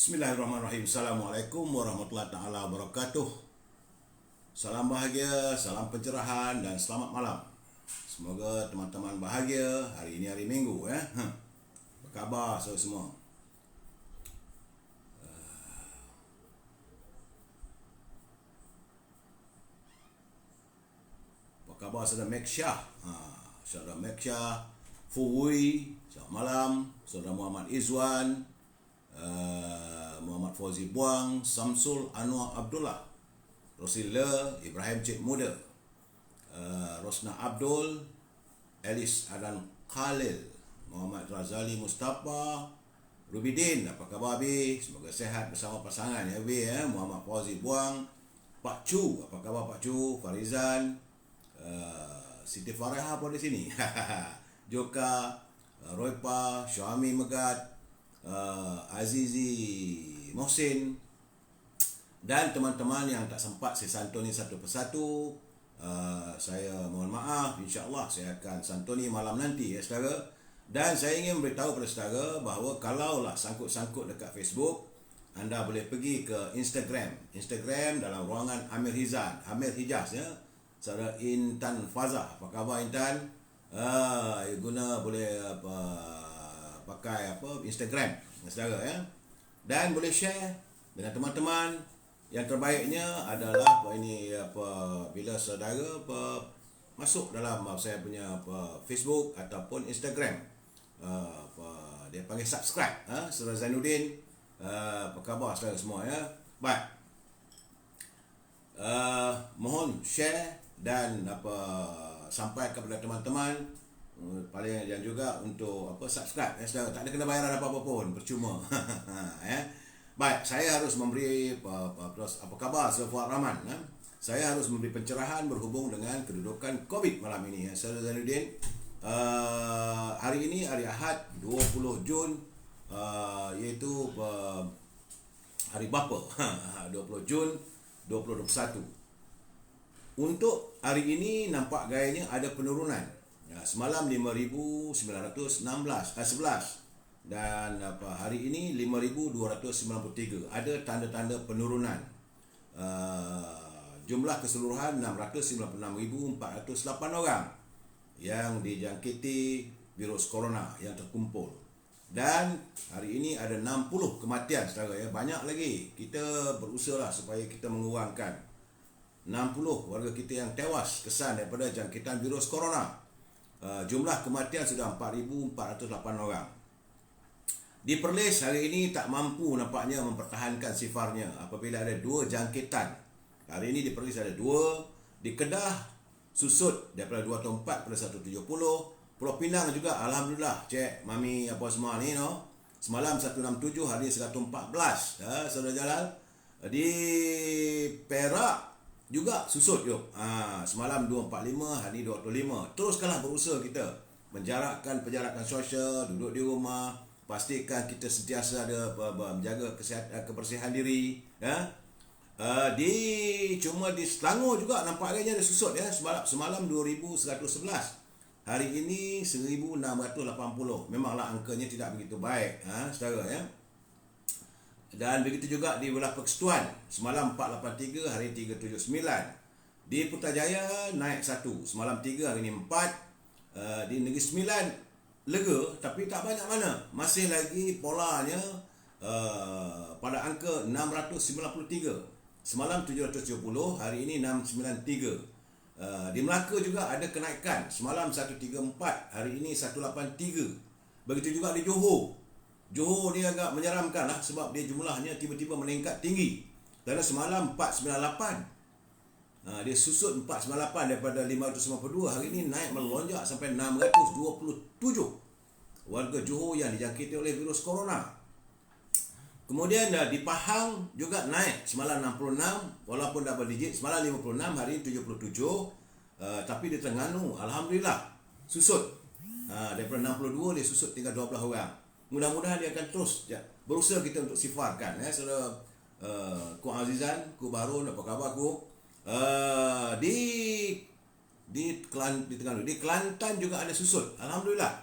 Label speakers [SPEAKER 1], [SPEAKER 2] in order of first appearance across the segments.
[SPEAKER 1] Bismillahirrahmanirrahim. Assalamualaikum warahmatullahi taala wabarakatuh. Salam bahagia, salam pencerahan dan selamat malam. Semoga teman-teman bahagia hari ini hari Minggu ya. Apa khabar semua? Apa khabar saudara Mek Syah? Saudara Mek Syah, Fuhui, selamat malam. Saudara Muhammad Izwan, Muhammad Fauzi Buang, Samsul Anwar Abdullah, Rosila Ibrahim Cik Muda, Rosna Abdul, Elis Adan Khalil, Muhammad Razali Mustafa, Rubidin, apa khabar Abi? Semoga sehat bersama pasangan ya Abi ya. Muhammad Fauzi Buang, Pak Chu, apa khabar Pak Chu? Farizan, Siti Farah pun di sini. Joka, Roypa, Syami Megat, Azizi Mohsin dan teman-teman yang tak sempat saya santuni satu persatu, saya mohon maaf. InsyaAllah saya akan santuni malam nanti ya saudara. Dan saya ingin memberitahu kepada saudara bahawa kalaulah sangkut-sangkut dekat Facebook, anda boleh pergi ke Instagram dalam ruangan Amir Hijaz ya. Saudara Intan Fazah, apa khabar Intan? Guna boleh pakai Instagram saudara ya, dan boleh share dengan teman-teman. Yang terbaiknya adalah bila saudara masuk dalam saya punya Facebook ataupun Instagram, dia panggil subscribe Saudara Zainuddin. Apa khabar saudara semua ya. Baik, mohon share dan sampai kepada teman-teman. Paling dan juga untuk subscribe ya saudara, tak ada kena bayaran apa-apa pun, percuma. Ya. Baik, saya harus memberi apa khabar Saudara Fuad Rahman ya? Saya harus memberi pencerahan berhubung dengan kedudukan COVID malam ini ya Saudara Zainuddin. Hari ini hari Ahad 20 Jun, iaitu hari bapa. 20 Jun 2021. Untuk hari ini nampak gayanya ada penurunan. Semalam 5,911 dan hari ini 5,293. Ada tanda-tanda penurunan. Jumlah keseluruhan 696,408 orang yang dijangkiti virus corona yang terkumpul. Dan hari ini ada 60 kematian saudara ya. Banyak lagi. Kita berusaha supaya kita mengurangkan 60 warga kita yang tewas kesan daripada jangkitan virus corona. Jumlah kematian sudah 4,408 orang. Di Perlis hari ini tak mampu nampaknya mempertahankan sifarnya apabila ada 2 jangkitan. Hari ini di Perlis ada 2. Di Kedah susut daripada 204 pada 170. Pulau Pinang juga alhamdulillah cek mami apa semua ni no. Semalam 167, hari ini 114 ya saudara Jalal. Di Perak juga susut yuk. Semalam 245, hari ini 205. Teruskanlah berusaha kita menjarakkan penjarakan sosial, duduk di rumah, pastikan kita sentiasa ada menjaga kesihatan, kebersihan diri ya. Cuma di Selangor juga nampak agaknya ada susut ya. Semalam 2,111. Hari ini 1,680. Memanglah angkanya tidak begitu baik saudara ya. Dan begitu juga di Belah Persekutuan. Semalam 483, hari 379. Di Putrajaya naik 1. Semalam 3, hari ini 4. Di Negeri Sembilan lega tapi tak banyak mana. Masih lagi polanya pada angka 693. Semalam 770, hari ini 693. Di Melaka juga ada kenaikan. Semalam 134, hari ini 183. Begitu juga di Johor. Johor ni agak menyeramkan lah sebab dia jumlahnya tiba-tiba meningkat tinggi. Kerana semalam 498. Dia susut 498 daripada 552. Hari ini naik melonjak sampai 627 warga Johor yang dijangkiti oleh virus corona. Kemudian di Pahang juga naik. Semalam 66 walaupun double digit. Semalam 56, hari ini 77. Tapi di Terengganu alhamdulillah susut. Daripada 62 dia susut tinggal 12 orang. Mudah-mudahan dia akan terus berusaha kita untuk sifarkan ya saudara. Ku Azizan, ku Barun, apa khabar ku? Di Kelantan juga ada susut. Alhamdulillah.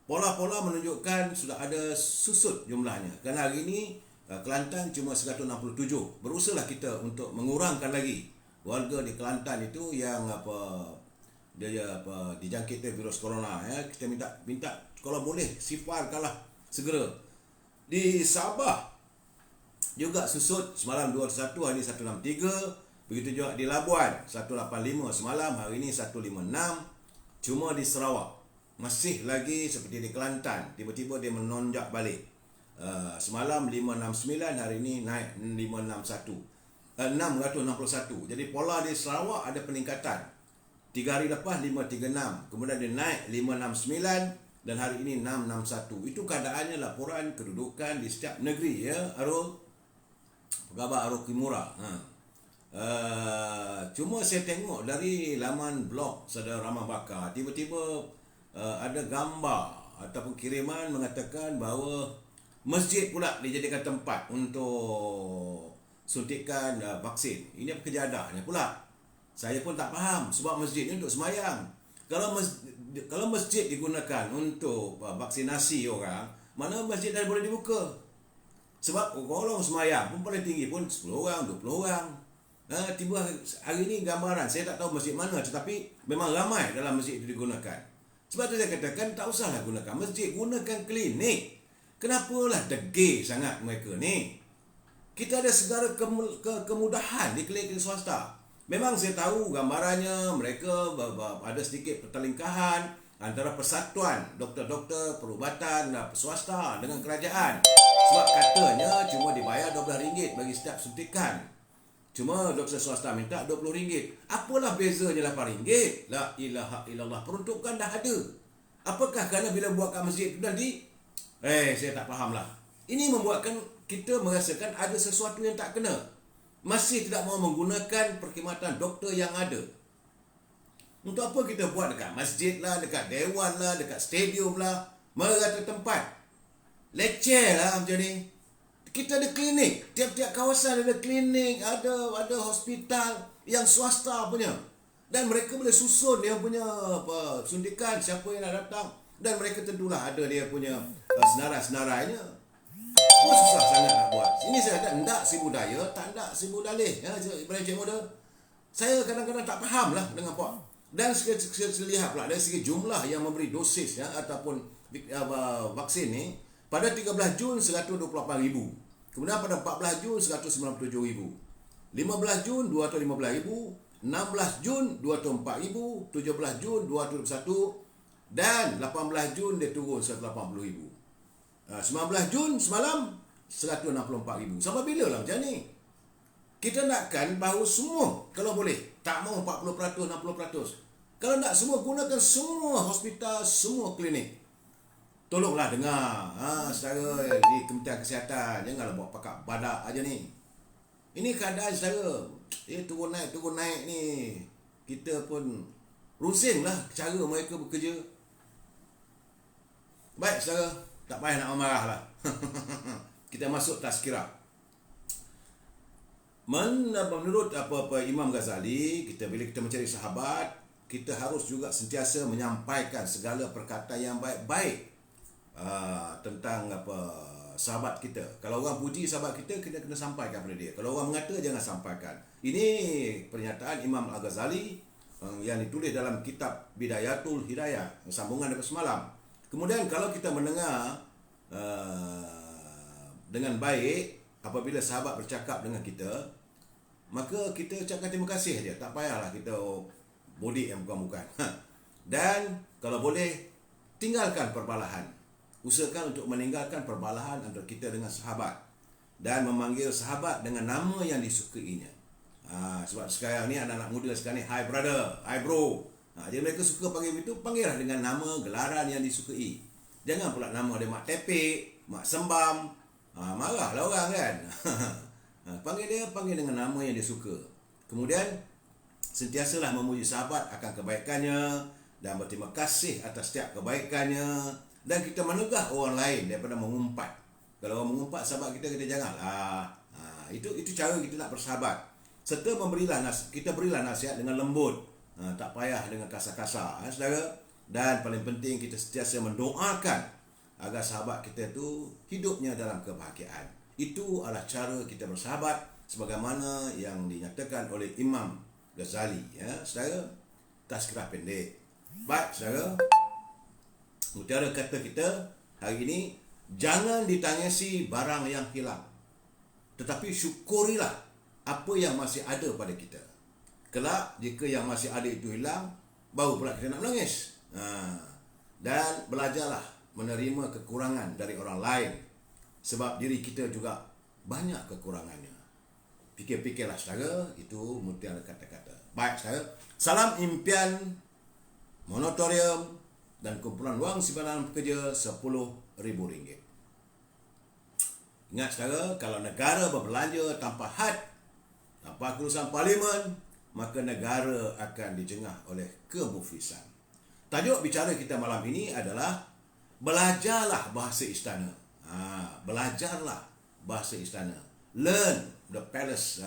[SPEAKER 1] Pola-pola menunjukkan sudah ada susut jumlahnya. Kerana hari ini Kelantan cuma 167. Berusahalah kita untuk mengurangkan lagi warga di Kelantan itu yang dijangkiti virus corona ya. Kita minta kalau boleh sifarkanlah segera. Di Sabah juga susut semalam 201, hari ini 163. Begitu juga di Labuan 185 semalam, hari ini 156. Cuma di Sarawak masih lagi seperti di Kelantan, tiba-tiba dia menonjak balik. Semalam 569, hari ini naik 661. Jadi pola di Sarawak ada peningkatan. 3 hari lepas 536, kemudian dia naik 569 dan hari ini 661. Itu keadaannya laporan kedudukan di setiap negeri ya, Arul. Khabar Arul Kimura. Cuma saya tengok dari laman blog Saudara Ramah Bakar, tiba-tiba ada gambar ataupun kiriman mengatakan bahawa masjid pula dijadikan tempat untuk suntikan vaksin. Ini kejadah pula. Saya pun tak faham sebab masjid ni untuk semayang. Kalau masjid digunakan untuk vaksinasi orang, mana masjid dah boleh dibuka? Sebab orang semayang pun paling tinggi pun 10 orang, 20 orang. Tiba hari ni gambaran, saya tak tahu masjid mana, tetapi memang ramai dalam masjid itu digunakan. Sebab tu saya katakan tak usahlah gunakan masjid, gunakan klinik. Kenapalah degil sangat mereka ni? Kita ada segala kemudahan di klinik swasta. Memang saya tahu gambarannya mereka ada sedikit pertelingkahan antara persatuan doktor-doktor perubatan swasta dengan kerajaan. Sebab katanya cuma dibayar RM12 bagi setiap suntikan. Cuma doktor swasta minta RM20. Apalah bezanya RM8? La ilaha illallah. Peruntukan dah ada. Apakah kerana bila buat kat masjid tu nanti? Saya tak faham lah. Ini membuatkan kita merasakan ada sesuatu yang tak kena. Masih tidak mahu menggunakan perkhidmatan doktor yang ada. Untuk apa kita buat dekat masjid lah, dekat dewan lah, dekat stadium lah, merata tempat. Leceh lah macam ni. Kita ada klinik. Tiap-tiap kawasan ada klinik, ada hospital yang swasta punya. Dan mereka boleh susun dia punya suntikan, siapa yang nak datang. Dan mereka tentulah ada dia punya senarai-senarainya. Susah sangat nak buat. Ini saya kata, ndak si budaya, tak ndak si budalih. Ibrahim Cik Muda. Saya kadang-kadang tak faham lah dengan apa. Dan saya lihat pula dari segi jumlah yang memberi dosis ataupun vaksin ni, pada 13 Jun 128,000. Kemudian pada 14 Jun 197,000. 15 Jun 215,000. 16 Jun 204,000. 17 Jun 221. Dan 18 Jun dia turun 180,000. 19 Jun semalam 164,000. Sampai bila lah macam ni? Kita nakkan bahawa semua, kalau boleh, tak mau 40%, 60%. Kalau nak semua, gunakan semua hospital, semua klinik. Tolonglah dengar saudara di Kementerian Kesihatan. Janganlah buat pakak badak aja ni. Ini keadaan saudara. Turun naik ni. Kita pun rusing lah cara mereka bekerja. Baik saudara, tak payah nak marah lah. Kita masuk tazkirah. Menurut apa Imam Ghazali, bila kita mencari sahabat, kita harus juga sentiasa menyampaikan segala perkataan yang baik-baik tentang sahabat kita. Kalau orang puji sahabat kita kena sampaikan kepada dia. Kalau orang mengata, jangan sampaikan. Ini pernyataan Imam Al-Ghazali yang ditulis dalam kitab Bidayatul Hidayah, sambungan daripada semalam. Kemudian kalau kita mendengar dengan baik apabila sahabat bercakap dengan kita, maka kita ucapkan terima kasih dia. Tak payahlah kita bodik yang bukan-bukan. Dan kalau boleh, tinggalkan perbalahan. Usahakan untuk meninggalkan perbalahan antara kita dengan sahabat. Dan memanggil sahabat dengan nama yang disukainya. Sebab sekarang ni anak-anak muda sekarang ni, hi brother, hi bro. Jadi mereka suka panggil itu, panggillah dengan nama gelaran yang disukai. Jangan pula nama dia Mak Tepek, Mak Sembam. Marahlah orang kan. Panggil dengan nama yang dia suka. Kemudian sentiasalah memuji sahabat akan kebaikannya dan berterima kasih atas setiap kebaikannya, dan kita menegah orang lain daripada mengumpat. Kalau orang mengumpat sahabat kita janganlah. Itu cara kita nak bersahabat. Serta kita berilah nasihat dengan lembut. Tak payah dengan kasar-kasar, saudara. Dan paling penting, kita sentiasa mendoakan agar sahabat kita tu hidupnya dalam kebahagiaan. Itu adalah cara kita bersahabat sebagaimana yang dinyatakan oleh Imam Ghazali, ya, saudara. Tazkirah pendek. Baik, saudara. Mutiara kata kita hari ini, jangan ditangisi barang yang hilang, tetapi syukurilah apa yang masih ada pada kita. Kelak jika yang masih ada itu hilang, baru pula kita nak menangis. Dan belajarlah menerima kekurangan dari orang lain, sebab diri kita juga banyak kekurangannya. Fikir-fikirlah, saudara. Itu mutiara kata-kata. Baik, saudara. Salam impian monatorium dan kumpulan wang simpanan pekerja RM10,000. Ingat, saudara, kalau negara berbelanja tanpa had, tanpa keputusan parlimen, maka negara akan dijengah oleh kemufisan. Tajuk bicara kita malam ini adalah belajarlah bahasa istana. Belajarlah bahasa istana. Learn the palace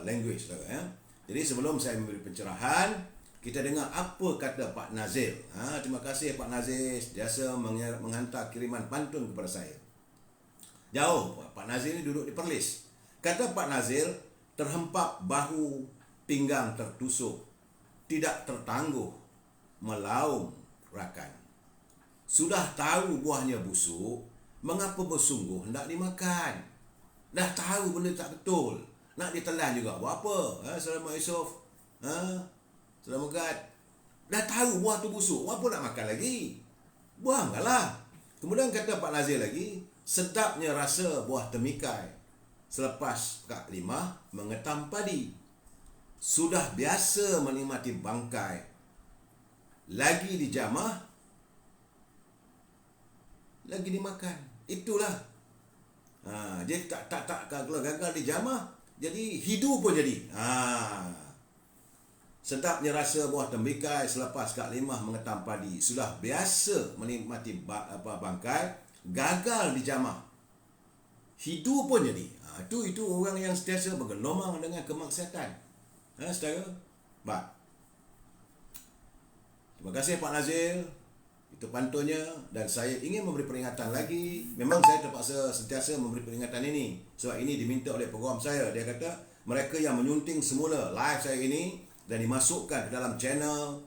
[SPEAKER 1] language, saudara, ya. Jadi sebelum saya memberi pencerahan, kita dengar apa kata Pak Nazil. Terima kasih Pak Nazil jasa menghantar kiriman pantun kepada saya. Jauh, Pak Nazil ni duduk di Perlis. Kata Pak Nazil, terhempap bahu, pinggang tertusuk, tidak tertangguh, melaung rakan. Sudah tahu buahnya busuk, mengapa bersungguh hendak dimakan? Dah tahu benda tak betul, nak ditelan juga. Buat apa? Saudara Mak Yusof, Saudara Megat, dah tahu buah tu busuk, apa nak makan lagi? Buanglah. Kemudian kata Pak Nazir lagi, sedapnya rasa buah temikai selepas Kak Limah mengetam padi. Sudah biasa menikmati bangkai, lagi dijamah, lagi dimakan. Itulah. Dia tak kalau gagal dijamah, jadi hidu pun jadi. Sedapnya rasa buah tembikai selepas Kak Limah mengetam padi. Sudah biasa menikmati bangkai, gagal dijamah, hidu pun jadi. Itu orang yang sentiasa bergelomang dengan kemaksiatan. Saudara. Baik. Terima kasih Pak Nazil. Itu pantunnya, dan saya ingin memberi peringatan lagi. Memang saya terpaksa sentiasa memberi peringatan ini sebab ini diminta oleh program saya. Dia kata mereka yang menyunting semula live saya ini dan dimasukkan ke dalam channel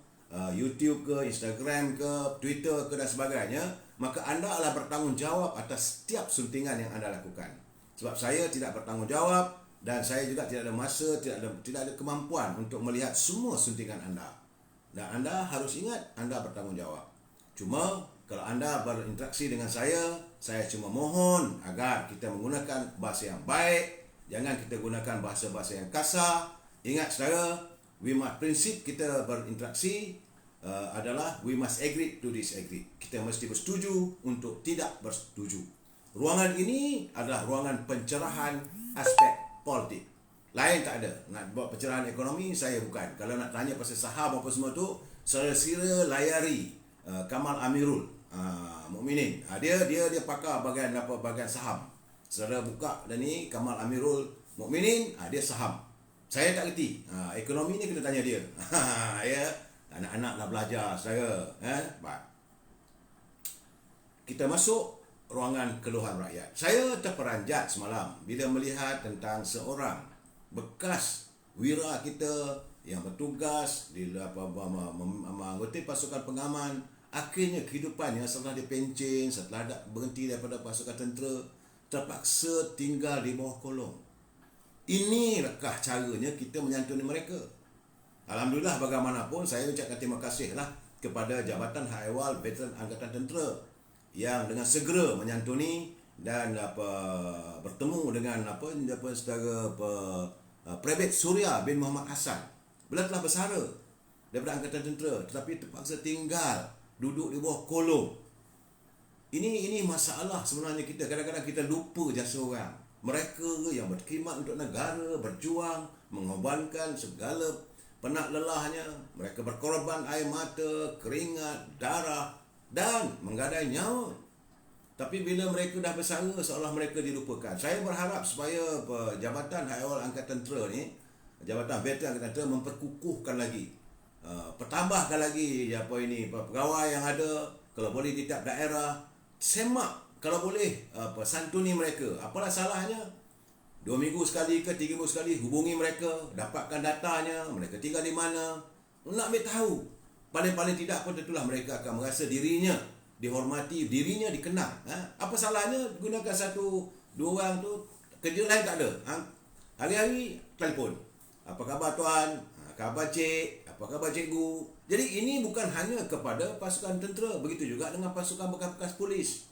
[SPEAKER 1] YouTube ke, Instagram ke, Twitter ke dan sebagainya, maka anda adalah bertanggungjawab atas setiap suntingan yang anda lakukan. Sebab saya tidak bertanggungjawab dan saya juga tidak ada masa, tidak ada kemampuan untuk melihat semua suntingan anda. Dan anda harus ingat anda bertanggungjawab. Cuma kalau anda berinteraksi dengan saya cuma mohon agar kita menggunakan bahasa yang baik. Jangan kita gunakan bahasa-bahasa yang kasar. Ingat, saudara, prinsip kita berinteraksi adalah we must agree to disagree. Kita mesti bersetuju untuk tidak bersetuju. Ruangan ini adalah ruangan pencerahan aspek politik. Lain tak ada. Nak buat pencerahan ekonomi, saya bukan. Kalau nak tanya pasal saham apa semua tu, saya sira layari Kamal Amirul Mukminin. Dia pakar bahagian saham. Saudara buka dan ni Kamal Amirul Mukminin, dia saham. Saya tak kerti. Ekonomi ni kena tanya dia. Ya, anak-anak nak belajar saudara, Baik. Kita masuk ruangan keluhan rakyat. Saya terperanjat semalam bila melihat tentang seorang bekas wira kita yang bertugas di anggota pasukan pengaman. Akhirnya kehidupannya setelah dipencen, setelah berhenti daripada pasukan tentera, terpaksa tinggal di bawah kolong. Inikah caranya kita menyantuni mereka? Alhamdulillah, bagaimanapun saya ucapkan terima kasihlah kepada Jabatan Hak Ehwal Veteran Angkatan Tentera yang dengan segera menyantuni dan bertemu dengan saudara Private Surya bin Muhammad Hassan. Beliau telah bersara daripada Angkatan Tentera tetapi terpaksa tinggal duduk di bawah kolong. Ini masalah sebenarnya kita. Kadang-kadang kita lupa jasa orang. Mereka yang berkhidmat untuk negara, berjuang, mengorbankan segala penat lelahnya. Mereka berkorban air mata, keringat, darah dan menggadai nyawa. Tapi bila mereka dah bersara, seolah mereka dilupakan. Saya berharap supaya Jabatan Hak Ehwal Angkatan Tentera ni, Jabatan Veteran Angkatan Tentera memperkukuhkan lagi, pertambahkan lagi pegawai yang ada. Kalau boleh di tiap daerah, semak kalau boleh santuni mereka. Apalah salahnya? 2 minggu sekali ke 3 minggu sekali hubungi mereka, dapatkan datanya, mereka tinggal di mana. Nak ambil tahu. Paling-paling tidak pun tentulah mereka akan merasa dirinya dihormati, dirinya dikenal. Apa salahnya gunakan 1-2 orang tu, kerja lain tak ada. Hari-hari telefon. Apa khabar tuan? Khabar cik? Apa khabar cikgu? Jadi ini bukan hanya kepada pasukan tentera, begitu juga dengan pasukan bekas-bekas polis.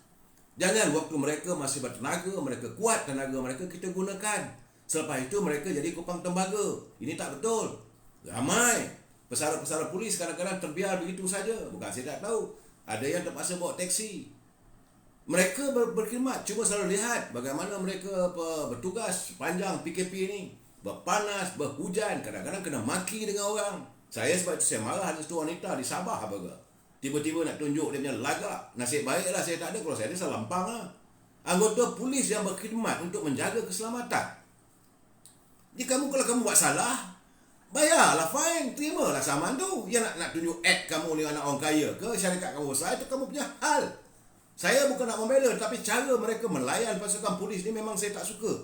[SPEAKER 1] Jangan waktu mereka masih bertenaga, mereka kuat tenaga mereka, kita gunakan. Selepas itu mereka jadi kupang tembaga. Ini tak betul. Ramai pesara-pesara polis kadang-kadang terbiar begitu saja. Bukan saya tak tahu. Ada yang terpaksa bawa teksi. Mereka berkhidmat, cuma selalu lihat bagaimana mereka bertugas panjang PKP ni. Berpanas, berhujan, kadang-kadang kena maki dengan orang. Saya sebab itu saya marah ada satu wanita di Sabah apa ke. Tiba-tiba nak tunjuk dia punya lagak. Nasib baiklah saya tak ada, kalau saya ada saya lampang lah. Anggota polis yang berkhidmat untuk menjaga keselamatan. Jadi kalau kamu buat salah, bayarlah fine, terimalah saman tu. Yang nak tunjuk act kamu ni anak orang kaya ke, syarikat kamu besar, itu kamu punya hal. Saya bukan nak membela, tapi cara mereka melayan pasukan polis ni memang saya tak suka.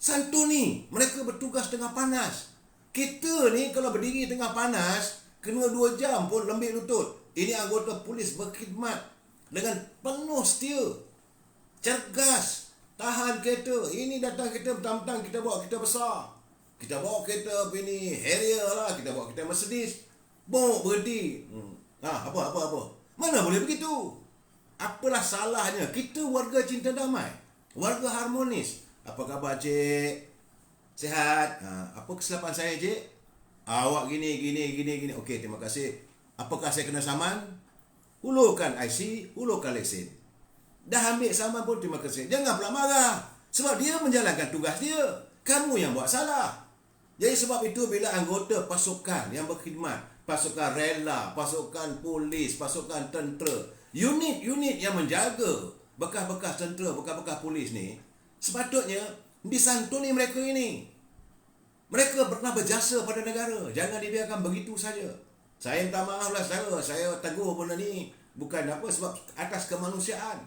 [SPEAKER 1] Santuni, mereka bertugas tengah panas. Kita ni kalau berdiri tengah panas, kena 2 jam pun lembik lutut. Ini anggota polis berkhidmat dengan penuh setia, cergas, tahan kereta. Ini datang kereta petang-petang, kita bawa kereta besar. Kita bawa kereta ini Harrier lah, kita bawa kereta Mercedes. Bok berhenti. Apa. Mana boleh begitu? Apalah salahnya? Kita warga cinta damai, warga harmonis. Apa khabar cik? Sihat? Apa kesilapan saya cik? Awak gini. Okey, terima kasih. Apakah saya kena saman? Hulurkan IC, hulurkan lesen. Dah ambil saman pun terima kasih. Jangan pula marah. Sebab dia menjalankan tugas dia. Kamu yang buat salah. Jadi sebab itu bila anggota pasukan yang berkhidmat, pasukan rela, pasukan polis, pasukan tentera, unit-unit yang menjaga bekas-bekas tentera, bekas-bekas polis ni, sepatutnya disantuni mereka ini. Mereka pernah berjasa pada negara. Jangan dibiarkan begitu saja. Saya minta maaf lah saya tegur benda ni. Bukan apa, sebab atas kemanusiaan.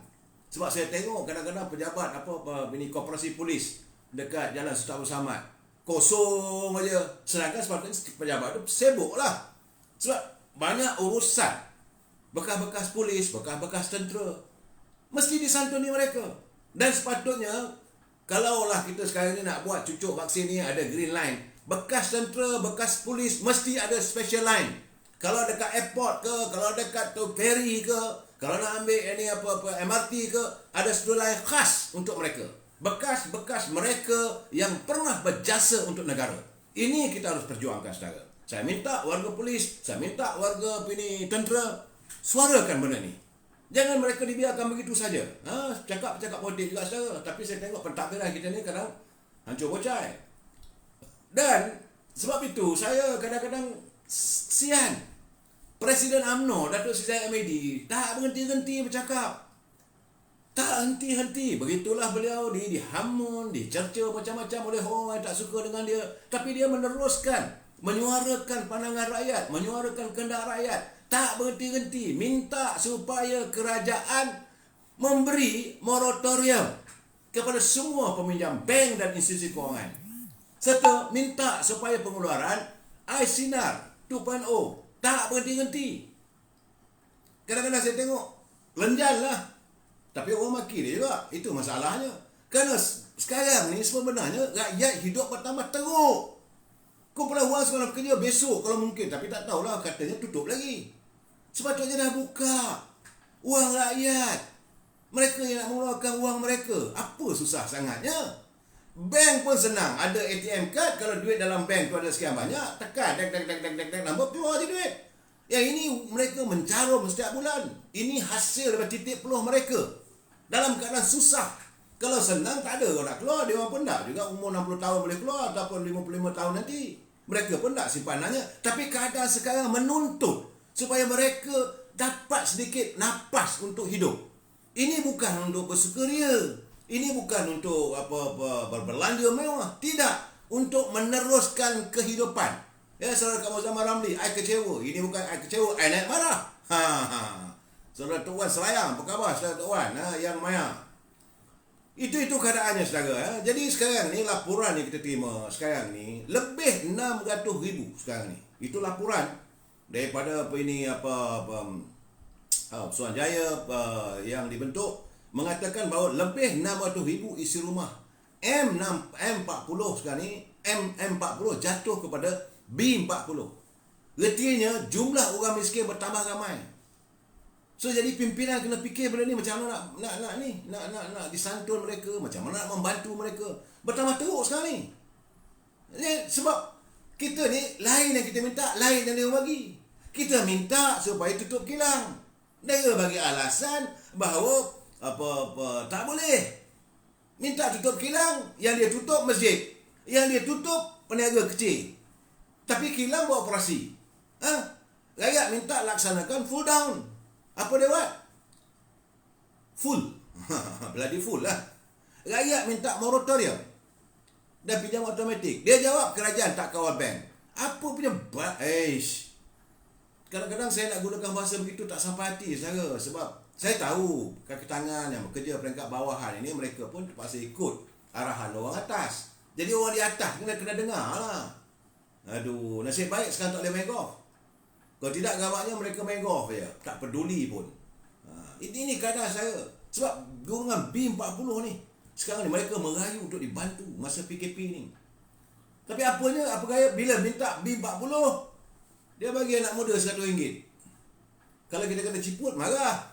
[SPEAKER 1] Sebab saya tengok kadang-kadang pejabat ini koperasi polis dekat Jalan Sultan Abdul Samad, kosong aja. Sedangkan sepatutnya pejabat tu sibuk lah. Sebab banyak urusan. Bekas-bekas polis, bekas-bekas tentera, mesti disantuni mereka. Dan sepatutnya, kalaulah kita sekarang ni nak buat cucuk vaksin ni, ada green line. Bekas tentera, bekas polis, mesti ada special line. Kalau dekat airport ke, kalau dekat tu ferry ke, kalau nak ambil ini MRT ke, ada satu line khas untuk mereka. Bekas-bekas mereka yang pernah berjasa untuk negara. Ini kita harus perjuangkan saudara. Saya minta warga polis, saya minta warga tentera, suarakan benda ni. Jangan mereka dibiarkan begitu saja. Cakap politik juga saudara. Tapi saya tengok pentadbiran kita ni kadang hancur bocai. Dan sebab itu saya kadang-kadang sian. Presiden UMNO, Datuk Seri Zahid Hamidi, tak berhenti-henti bercakap. Tak henti-henti. Begitulah beliau dihamun, dicerca macam-macam oleh orang yang tak suka dengan dia. Tapi dia meneruskan, menyuarakan pandangan rakyat, menyuarakan kehendak rakyat. Tak berhenti-henti. Minta supaya kerajaan memberi moratorium kepada semua peminjam bank dan institusi kewangan. Serta minta supaya pengeluaran iSinar 2.0 tak berhenti-henti. Kadang-kadang saya tengok lenjan lah. Tapi orang maki dia juga. Itu masalahnya. Kerana sekarang ni sebenarnya rakyat hidup bertambah teruk. Kumpulan wang sekarang kerja besok kalau mungkin. Tapi tak tahulah, katanya tutup lagi. Sepatutnya dah buka wang rakyat. Mereka yang nak mengeluarkan wang mereka. Apa susah sangatnya? Bank pun senang. Ada ATM card. Kalau duit dalam bank tu ada sekian banyak, tekan nombor, keluar je duit. Yang ini mereka mencarum setiap bulan. Ini hasil daripada titik peluh mereka dalam keadaan susah. Kalau senang tak ada orang nak keluar. Dia orang pun tak juga umur 60 tahun boleh keluar, ataupun 55 tahun nanti. Mereka pun tak simpanannya. Tapi keadaan sekarang menuntut supaya mereka dapat sedikit napas untuk hidup. Ini bukan untuk bersukaria. Ini bukan untuk berbelanja mewah. Tidak. Untuk meneruskan kehidupan. Ya, saudara kamu Zaman Ramli, I kecewa. Ini bukan I kecewa, I naik marah. Saudara Tok Wan Selayang, apa khabar Saudara Tok Wan? Yang Maya. Itu keadaannya saudara. Jadi sekarang ni laporan yang kita terima sekarang ni lebih 600,000 sekarang ni. Itu laporan daripada Suruhanjaya yang dibentuk mengatakan bahawa lebih 600,000 isi rumah M40 sekarang ni, M40 jatuh kepada B40. Artinya jumlah orang miskin bertambah ramai. So jadi pimpinan kena fikir benda ni macam mana nak disantun mereka, macam mana nak membantu mereka. Bertambah teruk sekarang ni. Sebab kita ni lain yang kita minta, lain yang dia bagi. Kita minta supaya tutup kilang. Dia bagi alasan bahawa tak boleh. Minta tutup kilang, yang dia tutup masjid, yang dia tutup peniaga kecil. Tapi kilang buat operasi. Rakyat minta laksanakan full down. Apa dia buat? Full. Bloody full lah. Rakyat minta moratorium dan pinjam automatik. Dia jawab kerajaan tak kawal bank. Apa punya kadang-kadang saya nak gunakan bahasa begitu tak sampai hati saudara. Sebab saya tahu kaki tangan yang bekerja peringkat bawahan ini, mereka pun terpaksa ikut arahan orang atas. Jadi orang di atas kena dengar lah. Aduh, nasib baik sekarang tak boleh main golf. Kalau tidak agaknya mereka main golf je, tak peduli pun. Ini keadaan saya. Sebab golongan B40 ni, sekarang ni mereka merayu untuk dibantu masa PKP ni. Tapi apa gaya bila minta B40, dia bagi anak muda RM100. Kalau kita kena ciput, marah.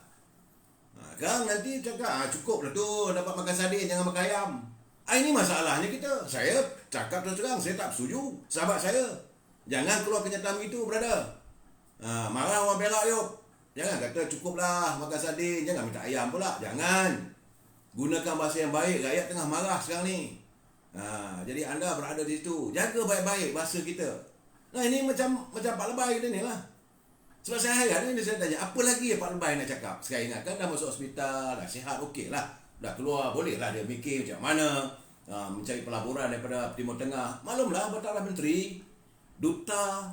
[SPEAKER 1] Kan nanti cakap, cukup lah tu, dapat makan sardin, jangan makan ayam. Ini masalahnya kita. Saya cakap terus terang, saya tak setuju. Sahabat saya, jangan keluar kenyataan begitu, brother. Marah orang Perak yuk. Jangan kata cukuplah makan sardin, jangan minta ayam pula. Jangan. Gunakan bahasa yang baik. Rakyat tengah marah sekarang ni. Jadi anda berada di situ, jaga baik-baik bahasa kita. Ini macam Pak Lebay kita ni lah. Sebab saya heran ni, saya tanya, apa lagi Pak Lebay nak cakap? Saya ingatkan dah masuk hospital, dah sihat, okey lah. Dah keluar, boleh lah dia mikir macam mana mencari pelaburan daripada Timur Tengah. Maklumlah, Perdana Menteri, Duta,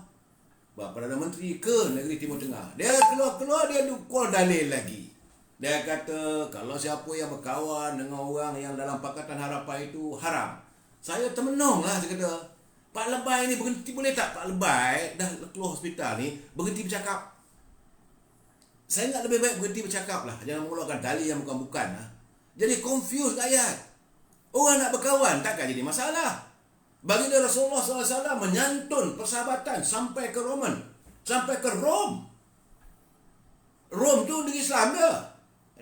[SPEAKER 1] Perdana Menteri ke negeri Timur Tengah. Dia keluar dia dukul dalil lagi. Dia kata, kalau siapa yang berkawan dengan orang yang dalam Pakatan Harapan itu haram. Saya termenung lah, saya kata, Pak Lebay ni berhenti boleh tak? Pak Lebay dah keluar hospital ni, berhenti bercakap. Saya ingat lebih baik berhenti bercakap lah. Jangan mengeluarkan dalil yang bukan-bukan lah. Jadi confuse rakyat. Orang nak berkawan takkan jadi masalah. Baginda Rasulullah SAW menyantun persahabatan sampai ke Roman. Sampai ke Rom. Rom tu negeri Islam dia.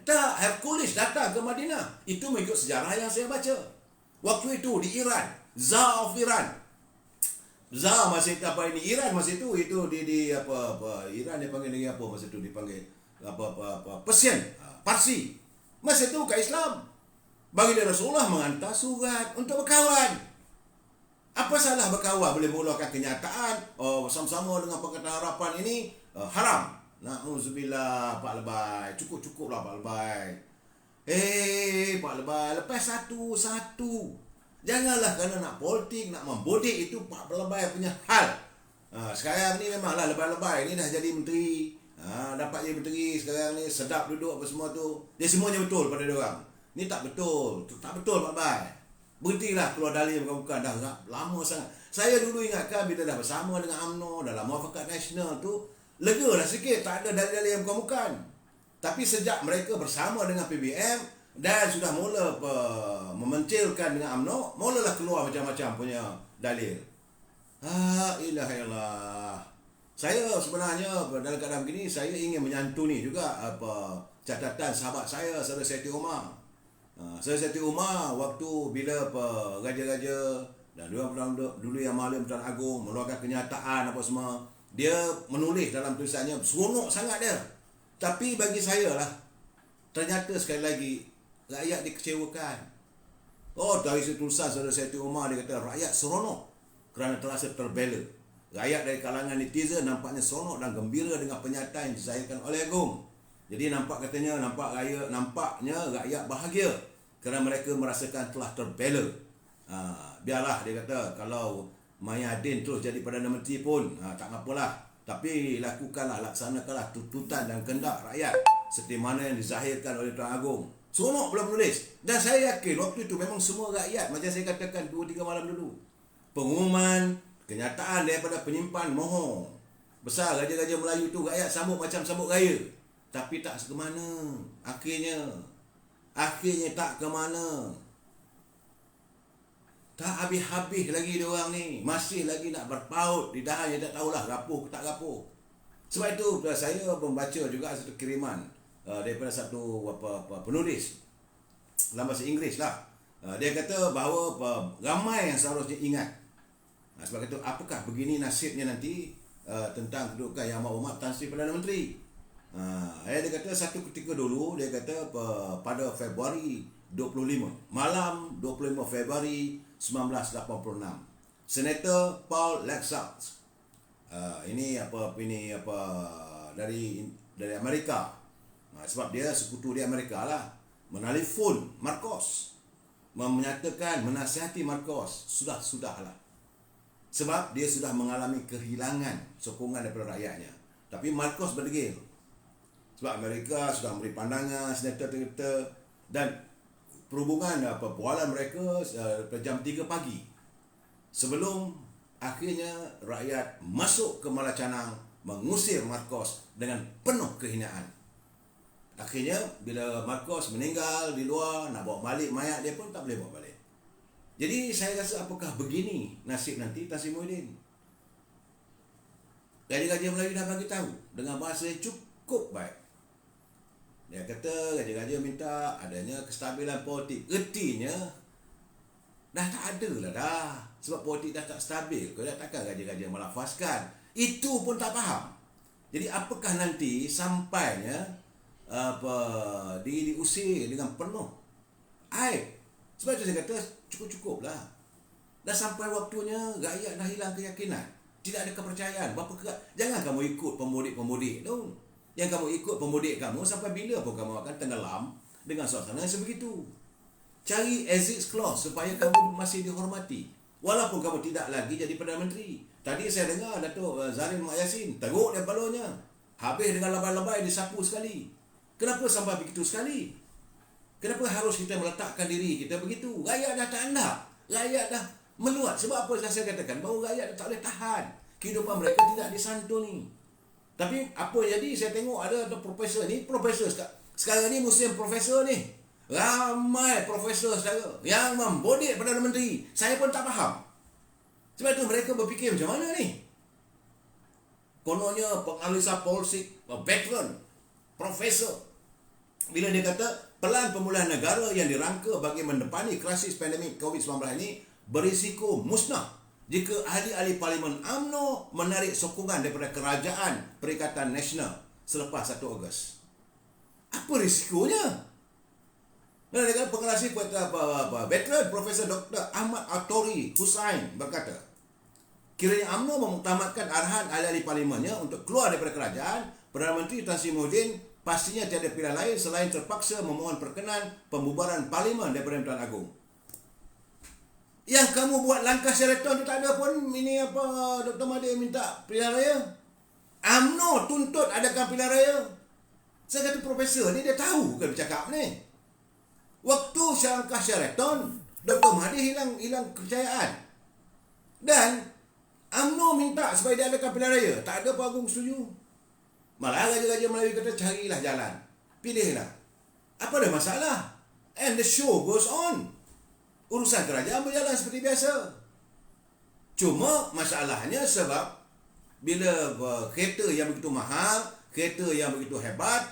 [SPEAKER 1] Tak, Hercules datang ke Madinah. Itu mengikut sejarah yang saya baca. Waktu itu di Iran, Tsar of Iran. Tsar masa itu Iran masa itu di Iran dia panggil negeri apa masa itu, dipanggil Persian, Parsi. Masa itu bukan Islam. Baginda Rasulullah menghantar surat untuk berkawan. Apa salah berkawan? Boleh mengeluarkan kenyataan bersama-sama dengan Pakatan Harapan ini haram. Na'udzubillah Pak Lebay. Cukup-cukuplah Pak Lebay. Pak Lebay, lepas satu-satu. Janganlah kerana nak politik, nak membodik, itu Pak Lebay punya hal. Sekarang ni memanglah Lebay-Lebay ni dah jadi menteri. Dapat jadi menteri sekarang ni, sedap duduk apa semua tu. Dia semuanya betul pada dia orang. Ni tak betul. Tak betul Pak Lebay. Berhentilah keluar dalil bukan-bukan, dah lama sangat. Saya dulu ingatkan bila dah bersama dengan UMNO dalam Muafakat Nasional tu, lega lah sikit, tak ada dalil-dalil yang bukan-bukan. Tapi sejak mereka bersama dengan PBM dan sudah mula memencilkan dengan UMNO, mulalah keluar macam-macam punya dalil. Ilahilah. Saya sebenarnya dalam keadaan begini, saya ingin menyantuni juga catatan sahabat saya, Saudara Siti Umar. Saudara Siti Umar waktu bila raja-raja dan dulu yang Malim Tuan Agong mengeluarkan kenyataan apa semua, dia menulis dalam tulisannya, seronok sangat dia. Tapi bagi saya lah, ternyata sekali lagi rakyat dikecewakan. Dari tulisan Saudara Siti Umar, dia kata rakyat seronok kerana terasa terbela. Rakyat dari kalangan netizen nampaknya seronok dan gembira dengan pernyataan yang disahirkan oleh Agong. Jadi nampaknya rakyat bahagia kerana mereka merasakan telah terbela. Biarlah, dia kata, kalau Mayadin terus jadi Perdana Menteri pun tak apalah. Tapi laksanakanlah tuntutan dan kehendak rakyat seperti mana yang dizahirkan oleh Tuan Agong. Seronok pula menulis. Dan saya yakin waktu itu memang semua rakyat, macam saya katakan 2-3 malam dulu, pengumuman, kenyataan daripada penyimpan mohon besar Raja-Raja Melayu tu, rakyat sambut macam sambut raya. Tapi tak ke mana. Akhirnya tak ke mana. Tak habis-habis lagi diorang ni. Masih lagi nak berpaut di dahan yang tak tahulah rapuh ke tak rapuh. Sebab itu saya membaca juga satu kiriman daripada satu penulis dalam bahasa Inggeris lah. Dia kata bahawa ramai yang seharusnya ingat. Sebab itu apakah begini nasibnya nanti tentang kedudukan Yang Amat Tan Sri Perdana Menteri. Dia kata satu ketika dulu, dia kata pada Februari 25, malam 25 Februari 1986, Senator Paul Lexalt, ini dari Amerika, sebab dia sekutu di Amerika lah, menelpon Marcos, menasihati Marcos, sudahlah, sebab dia sudah mengalami kehilangan sokongan daripada rakyatnya. Tapi Marcos berdegil, sebab Amerika sudah memberi pandangan senator kita, dan perhubungan perbualan mereka jam 3 pagi sebelum akhirnya rakyat masuk ke Malacanang mengusir Marcos dengan penuh kehinaan. Akhirnya bila Marcos meninggal di luar, nak bawa balik mayat dia pun tak boleh bawa balik. Jadi saya rasa apakah begini nasib nanti Tan Sri Muhyiddin? Raja-Raja Melayu dah bagi tahu dengan bahasa yang cukup baik. Dia kata raja-raja minta adanya kestabilan politik. Ertinya dah tak ada lah dah. Sebab politik dah tak stabil. Kalau takkan raja-raja melafazkan. Itu pun tak faham. Jadi apakah nanti sampainya diusir dengan penuh aib. Sebab itu saya kata cukup-cukup lah. Dah sampai waktunya rakyat dah hilang keyakinan. Tidak ada kepercayaan. Jangan kamu ikut pemudik-pemudik tu. Yang kamu ikut pemudik kamu sampai bila pun kamu akan tenggelam dengan suasana yang sebegitu. Cari exit clause supaya kamu masih dihormati. Walaupun kamu tidak lagi jadi Perdana Menteri. Tadi saya dengar Datuk Zahrin Mak Yassin teruk dia balonnya. Habis dengan lebay-lebay disapu sekali. Kenapa sampai begitu sekali? Kenapa harus kita meletakkan diri kita begitu? Rakyat dah tak nak. Rakyat dah meluat. Sebab apa saya katakan bahawa rakyat dah tak boleh tahan. Kehidupan mereka tidak disantuni. Tapi apa jadi saya tengok ada profesor ni, profesor sekarang ni musim profesor ni. Ramai profesor sekarang yang membodik Perdana Menteri. Saya pun tak faham. Sebab itu mereka berfikir macam mana ni? Kononnya penganalisa politik, veteran, profesor. Bila dia kata pelan pemulihan negara yang dirangka bagi mendepani krisis pandemik COVID-19 ini berisiko musnah jika ahli-ahli Parlimen UMNO menarik sokongan daripada Kerajaan Perikatan Nasional selepas 1 Ogos. Apa risikonya? Dan dia kata pengarasi veteran Profesor Dr. Ahmad Atori Hussain berkata, kiranya UMNO memutamatkan arahan ahli-ahli parlimennya untuk keluar daripada kerajaan, Perdana Menteri Tan Sri Muhyiddin pastinya tiada pilihan lain selain terpaksa memohon perkenan pembubaran parlimen daripada Tuan Agong. Yang kamu buat langkah Sheraton tu tak ada pun ini Dr. Mahathir minta pilihan raya. UMNO tuntut adakan pilihan raya. Saya kata profesor ni dia tahu ke bercakap ni. Waktu langkah Sheraton, Dr. Mahathir hilang kepercayaan. Dan UMNO minta supaya dia adakan pilihan raya. Tak ada Pak Agong setuju. Malah Raja-Raja Melayu kata carilah jalan. Pilihlah. Apa ada masalah? And the show goes on. Urusan kerajaan berjalan seperti biasa. Cuma masalahnya sebab bila kereta yang begitu mahal, kereta yang begitu hebat,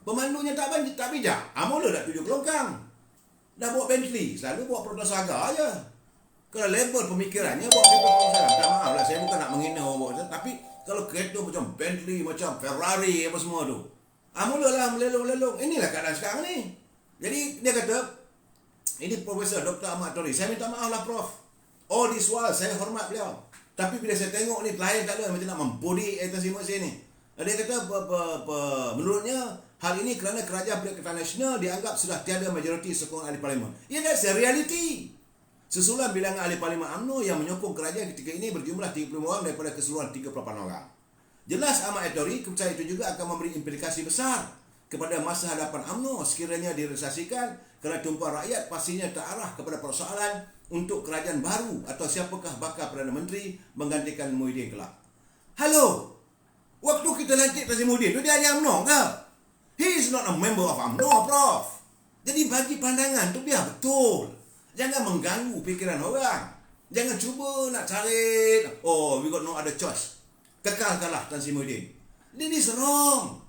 [SPEAKER 1] pemandunya tak bijak. Mula dah 7 kelongkang. Dah bawa Bentley, selalu bawa Proton Saga aja. Kalau level pemikirannya bawa kereta Proton Saga. Tak maaf lah, saya bukan nak menghina orang bawa. Tapi kalau kereta macam Bentley, macam Ferrari apa semua tu, mulalah melelong-lelong. Inilah keadaan sekarang ni. Jadi dia kata, ini Profesor Dr. Ahmad Tori. Saya minta maaf lah Prof. All this while saya hormat beliau. Tapi bila saya tengok ni klien tak ada macam nak membodik Tan Sri Muhyiddin ni. Dia kata menurutnya hal ini kerana Kerajaan Perikatan Nasional dianggap sudah tiada majoriti sokongan ahli parlimen. Ya, that's the reality. Susulan bilangan ahli parlimen UMNO yang menyokong kerajaan ketika ini berjumlah 30 orang daripada keseluruhan 38 orang. Jelas Ahmad Tori percaya itu juga akan memberi implikasi besar kepada masa hadapan UMNO sekiranya direalisasikan kerana tumpah rakyat pastinya terarah kepada persoalan untuk kerajaan baru atau siapakah bakal Perdana Menteri menggantikan Muhyiddin kelak. Halo, waktu kita lantik Tan Sri Muhyiddin tu dia ahli UMNO ke? He is not a member of UMNO, Prof. Jadi bagi pandangan tu biar betul. Jangan mengganggu fikiran orang. Jangan cuba nak cari, oh we got no other choice. Kekalkanlah Tan Sri Muhyiddin. This is wrong.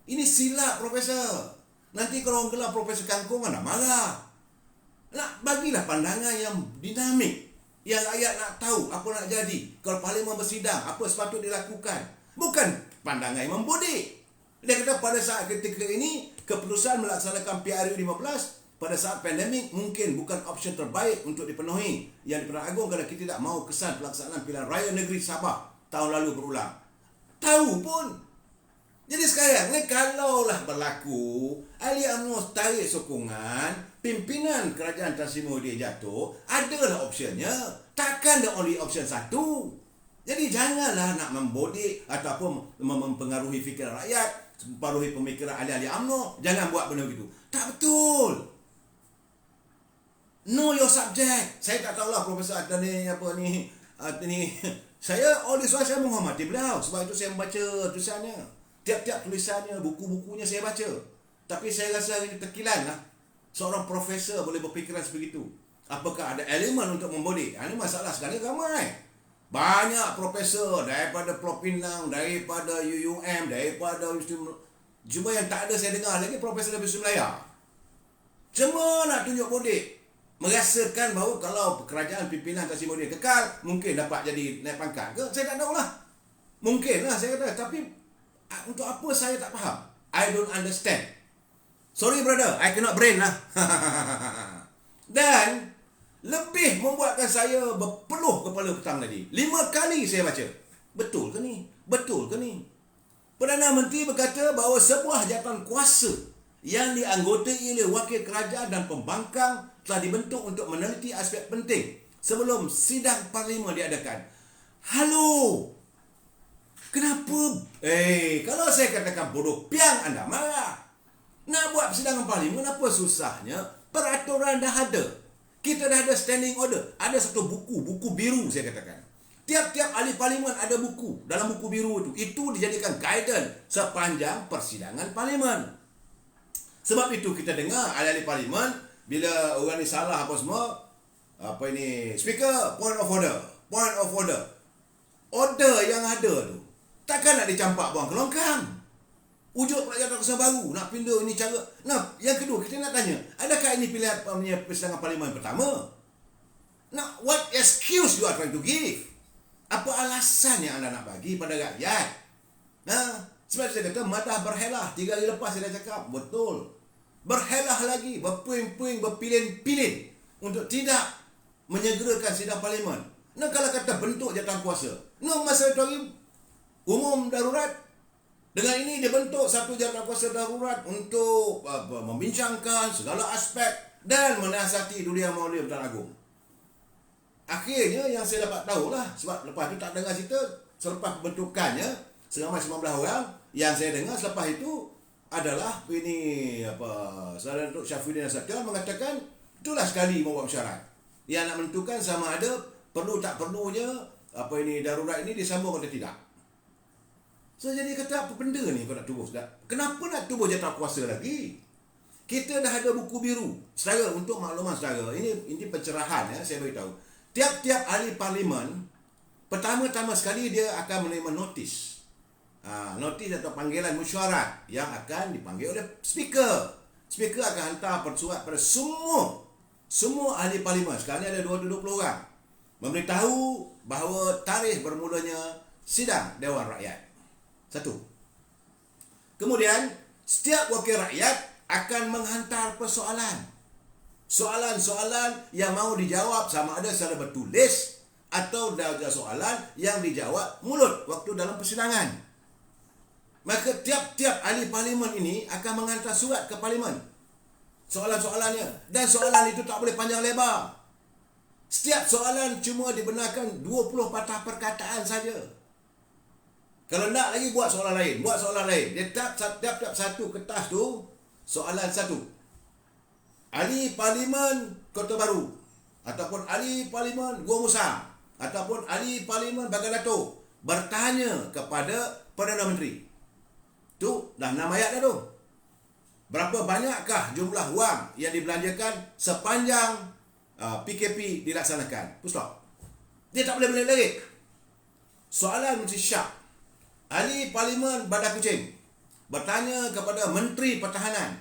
[SPEAKER 1] Ini silap, Profesor. Nanti kalau orang gelar Profesor Kangkung nak marah. Nak bagilah pandangan yang dinamik. Yang rakyat nak tahu apa nak jadi. Kalau Parlimen bersidang, apa sepatut dilakukan. Bukan pandangan yang membodik. Dia kata pada saat ketika ini, keputusan melaksanakan PRU 15 pada saat pandemik mungkin bukan opsi terbaik untuk dipenuhi. Yang di-Pertuan Agong kerana kita tidak mahu kesan pelaksanaan pilihan raya negeri Sabah tahun lalu berulang. Tahu pun. Jadi sekarang ni kalaulah berlaku ahli UMNO tarik sokongan, pimpinan kerajaan Tan Sri Muhyiddin jatuh, adalah opsinya. Takkan the only option satu. Jadi janganlah nak membodik ataupun mempengaruhi fikiran rakyat, mempengaruhi pemikiran ahli-ahli UMNO. Jangan buat benda begitu. Tak betul. Know your subject. Saya tak tahulah Profesor Adani apa ni saya all this while saya menghormati beliau, sebab itu saya membaca tulisannya. Tiap-tiap tulisannya, buku-bukunya saya baca. Tapi saya rasa ini terkilan lah. Seorang profesor boleh berfikiran sebegitu. Apakah ada elemen untuk membodik? Ini masalah sekarang ramai. Banyak profesor daripada Pulau Pinang, daripada UUM, daripada cuma yang tak ada saya dengar lagi Profesor dari Malaya. Cuma nak tunjuk bodik. Merasakan bahawa kalau kerajaan pimpinan Tan Sri Muhyiddin kekal, mungkin dapat jadi naik pangkat ke? Saya tak tahu lah. Mungkin lah saya kata. Tapi untuk apa saya tak faham? I don't understand. Sorry brother, I cannot brain lah. Dan lebih membuatkan saya berpeluh kepala petang tadi. 5 kali saya baca. Betul ke ni? Betul ke ni? Perdana Menteri berkata bahawa sebuah jawatan kuasa yang dianggotai oleh wakil kerajaan dan pembangkang telah dibentuk untuk meneliti aspek penting sebelum sidang Parlimen diadakan. Halo! Kenapa? Kalau saya katakan bodoh piang, anda marah. Nak buat persidangan Parlimen, apa susahnya? Peraturan dah ada. Kita dah ada standing order. Ada satu buku biru saya katakan. Tiap-tiap ahli Parlimen ada buku. Dalam buku biru itu, dijadikan guidance sepanjang persidangan Parlimen. Sebab itu kita dengar ahli-ahli Parlimen, bila orang ni salah apa semua, Speaker, point of order. Order yang ada tu takkan nak dicampak buang ke longkang. Wujud pula jawatan kuasa baru. Nak pindah ini cara. Nah, yang kedua kita nak tanya, adakah ini pilihan persidangan Parlimen pertama? Nah, what excuse you are trying to give? Apa alasan yang anda nak bagi pada rakyat? Sebab saya kata madah berhelah. 3 hari lepas saya dah cakap. Betul. Berhelah lagi. Berpuing-puing, berpilin-pilin untuk tidak menyegerakan sidang Parlimen. Nah, kalau kata bentuk jawatan kuasa. Nah, masa itu hari umum darurat. Dengan ini dia bentuk satu jawatan kuasa darurat untuk membincangkan segala aspek dan menasihatati Duli Yang Mulia Pertuan Agong. Akhirnya yang saya dapat tahulah, sebab lepas itu tak dengar cerita, selepas pembentukannya seramai 19 orang, yang saya dengar selepas itu adalah Saudara Datuk Syafuddin Asakal mengatakan itulah sekali membuat mesyuarat yang nak menentukan sama ada perlu tak perlunya darurat ini disambung atau tidak. So jadi kata apa benda ni kau nak tubuh? Kenapa nak tubuh jawatan kuasa lagi? Kita dah ada buku biru. Saudara, untuk makluman saudara, ini pencerahan saya beritahu. Tiap-tiap ahli Parlimen pertama-tama sekali dia akan menerima notis. Notis atau panggilan mesyuarat yang akan dipanggil oleh speaker. Speaker akan hantar persurat pada semua ahli Parlimen. Sekarang ni ada 220 orang. Memberitahu bahawa tarikh bermulanya sidang Dewan Rakyat. 1. Kemudian, setiap wakil rakyat akan menghantar persoalan. Soalan-soalan yang mahu dijawab sama ada secara bertulis atau soalan yang dijawab mulut waktu dalam persidangan. Maka tiap-tiap ahli Parlimen ini akan menghantar surat ke Parlimen. Soalan-soalannya. Dan soalan itu tak boleh panjang lebar. Setiap soalan cuma dibenarkan 20 patah perkataan saja. Kalau nak lagi buat soalan lain. Dia tiap satu kertas tu soalan satu. Ahli Parlimen Kota Baru ataupun ahli Parlimen Gua Musang ataupun ahli Parlimen Bagan Datuk bertanya kepada Perdana Menteri. Tu dah 6 ayat dah tu. Berapa banyakkah jumlah wang yang dibelanjakan sepanjang PKP dilaksanakan? Full stop. Dia tak boleh balik lagi. Soalan Menteri Syah. Ahli Parlimen Bandar Kuching bertanya kepada Menteri Pertahanan,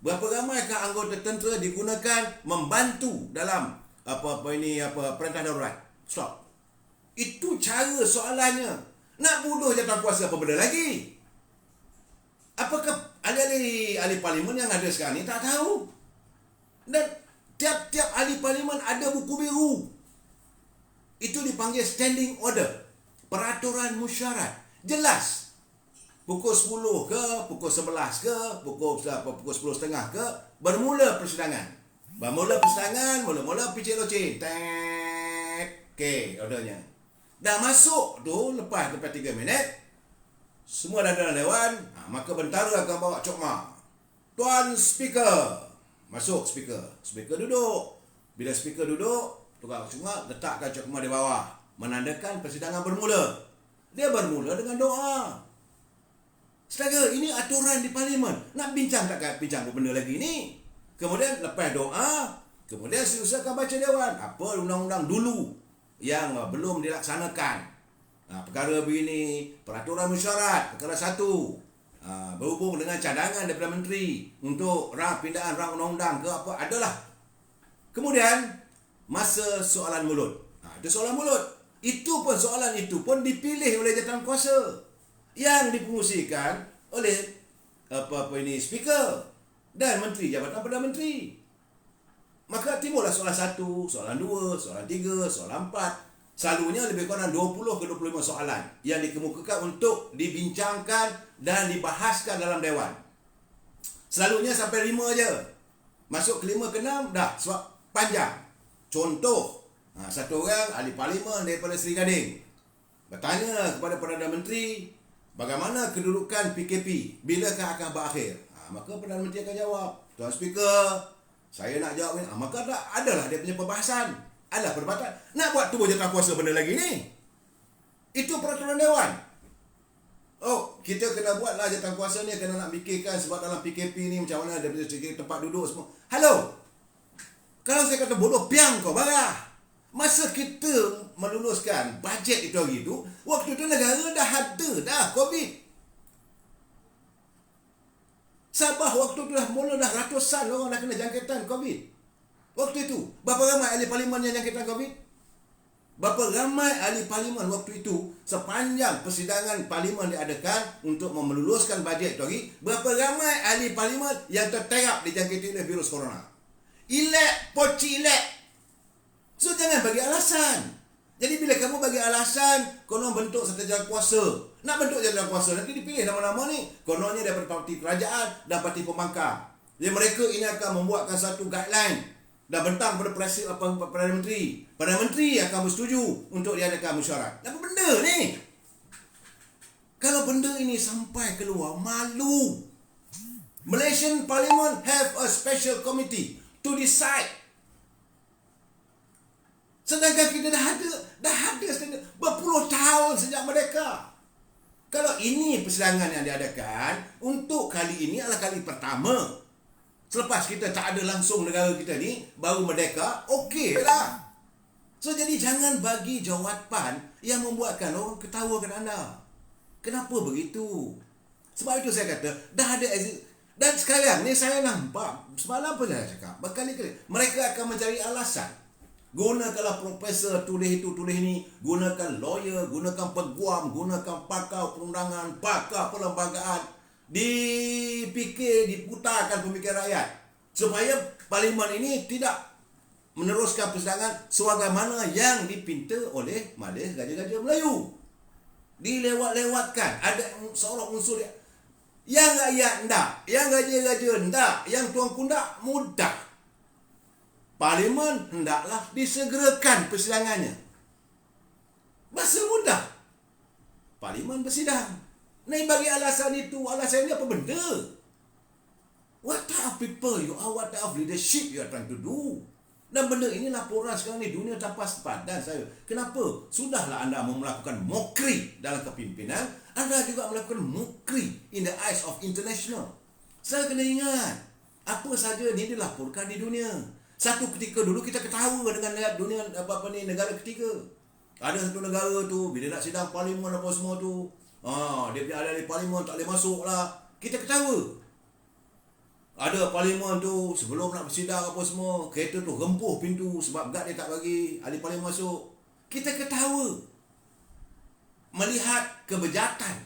[SPEAKER 1] berapa ramaikah anggota tentera digunakan membantu dalam perintah darurat? Stop. Itu cara soalannya. Nak bodoh jawatankuasa apa benda lagi? Apakah ahli parlimen yang ada sekarang ni tak tahu? Dan tiap-tiap ahli parlimen ada buku biru. Itu dipanggil standing order, peraturan mesyuarat. Jelas. Pukul 10 ke, pukul 11 ke, pukul 10.30 ke, bermula persidangan. Mula-mula picit loceng. Tek. Okey, ordernya. Dah masuk tu, lepas 3 minit, semua dah dalam dewan, maka bentara akan bawa cokma. Tuan Speaker. Masuk Speaker. Speaker duduk. Bila Speaker duduk, tukar cokma, letakkan cokma di bawah. Menandakan persidangan bermula. Dia bermula dengan doa. Saudara, ini aturan di parlimen. Nak bincang takkan bincang benda lagi ni. Kemudian lepas doa, kemudian silakan baca dewan. Apa undang-undang dulu yang belum dilaksanakan. Perkara begini, peraturan mesyuarat, perkara 1, berhubung dengan cadangan daripada menteri untuk pindaan rang undang-undang ke apa, adalah. Kemudian masa soalan mulut. Itu soalan mulut. Soalan itu pun dipilih oleh jawatankuasa yang dipengusikan oleh speaker dan menteri, Jabatan Perdana Menteri. Maka timbullah soalan 1, soalan 2, soalan 3, soalan 4. Selalunya lebih kurang 20 ke 25 soalan yang dikemukakan untuk dibincangkan dan dibahaskan dalam dewan. Selalunya sampai 5 je. Masuk ke 5 ke 6 dah sebab panjang. Contoh, satu orang ahli parlimen daripada Seri Gading bertanya kepada Perdana Menteri, bagaimana kedudukan PKP, bilakah akan berakhir? Maka Perdana Menteri akan jawab, Tuan Speaker, saya nak jawab ni. Maka adalah dia punya perbahasan. Adalah perdebatan. Nak buat tubuh jawatankuasa benda lagi ni. Itu peraturan dewan. Kita kena buatlah jawatankuasa ni, kena nak fikirkan sebab dalam PKP ni macam mana ada tempat duduk semua. Halo. Kalau saya kata bodoh, piang kau marah. Masa kita meluluskan bajet itu hari tu, waktu tu negara dah ada dah COVID. Sabah waktu tu dah mula dah ratusan orang dah kena jangkitan COVID. Waktu itu, berapa ramai ahli parlimen yang jangkitan COVID? Berapa ramai ahli parlimen waktu itu sepanjang persidangan parlimen diadakan untuk meluluskan bajet itu hari, berapa ramai ahli parlimen yang terterap dijangkiti oleh virus corona? Elak, poci elak. So jangan bagi alasan. Jadi bila kamu bagi alasan, konon bentuk satu jawatankuasa. Nak bentuk jawatankuasa, nanti dipilih nama-nama ni. Kononnya daripada parti kerajaan dan parti pembangkang. Jadi mereka ini akan membuatkan satu guideline dan bentang pada Perdana Menteri. Perdana Menteri akan bersetuju untuk diadakan mesyuarat. Apa benda ni? Kalau benda ini sampai keluar, malu. Malaysian Parliament have a special committee to decide. Sedangkan kita dah ada berpuluh tahun sejak merdeka. Kalau ini persidangan yang diadakan, untuk kali ini adalah kali pertama. Selepas kita tak ada langsung negara kita ni, baru merdeka, okey lah. So, jadi jangan bagi jawapan yang membuatkan orang ketawakan anda. Kenapa begitu? Sebab itu saya kata, dah ada dan sekarang ni saya nampak, semalam pun saya cakap, berkali-kali, mereka akan mencari alasan. Gunakanlah profesor tulis itu, tulis ni, gunakan lawyer, gunakan peguam, gunakan pakar perundangan, pakar perlembagaan. Diputarkan pemikiran rakyat supaya parlimen ini tidak meneruskan persidangan sebagaimana yang dipinta oleh Majlis Raja-Raja Melayu. Dilewat-lewatkan, ada seorang unsur yang rakyat ndak, yang raja-raja ndak, yang tuanku ndak, mudah. Parlimen hendaklah disegerakan persidangannya. Bahasa mudah. Parlimen bersidang. Nah, bagi alasan itu, alasan ini apa benda? What type of people you are? What type of leadership you are trying to do? Dan benda ini laporan sekarang ni dunia tanpa sepadan saya. Kenapa? Sudahlah anda melakukan mockery dalam kepimpinan, anda juga melakukan mockery in the eyes of international. Saya kena ingat, apa saja ni dilaporkan di dunia. Satu ketika dulu kita ketawa dengan dunia negara ketiga. Ada satu negara tu bila nak sidang parlimen apa semua tu, dia punya ahli parlimen tak boleh masuk lah. Kita ketawa. Ada parlimen tu sebelum nak bersidang apa semua, kereta tu rempuh pintu sebab guard dia tak bagi ahli parlimen masuk. Kita ketawa melihat kebejatan,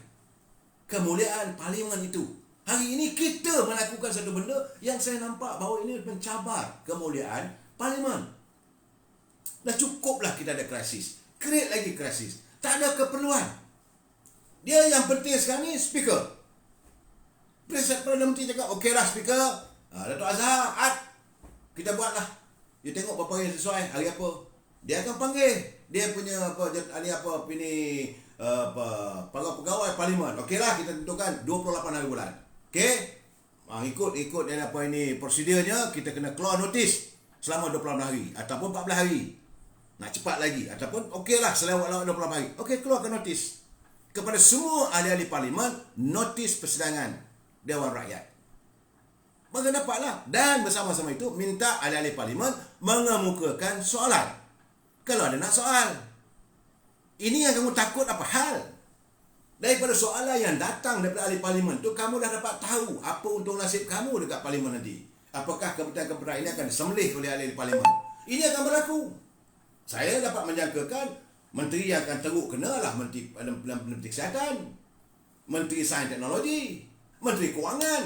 [SPEAKER 1] kemuliaan parlimen itu. Hari ini kita melakukan satu benda yang saya nampak bahawa ini mencabar kemuliaan parlimen. Dah cukuplah kita ada krisis. Create lagi krisis. Tak ada keperluan. Dia yang penting sekarang ni speaker. Perdana Menteri cakap, okey lah speaker, Dato' Azhar, kita buat lah. You tengok berapa yang sesuai, hari apa. Dia akan panggil. Dia punya pegawai parlimen. Okey lah, kita tentukan 28 hari bulan. Okey? Ikut dan prosedurnya, kita kena keluar notis selama 28 hari. Ataupun 14 hari. Nak cepat lagi. Ataupun okey lah, selama 28 hari. Okey, keluarkan notis. Kepada semua ahli-ahli parlimen, notis persidangan Dewan Rakyat. Maka dapatlah. Dan bersama-sama itu minta ahli-ahli parlimen mengemukakan soalan. Kalau ada nak soal. Ini yang kamu takut apa hal? Daripada soalan yang datang daripada ahli parlimen tu, kamu dah dapat tahu apa untung nasib kamu dekat parlimen nanti. Apakah kepentingan-kepentingan ini akan disembelih oleh ahli parlimen? Ini akan berlaku. Saya dapat menjangkakan menteri yang akan teruk kenalah menteri kesihatan, menteri sains teknologi, menteri kewangan.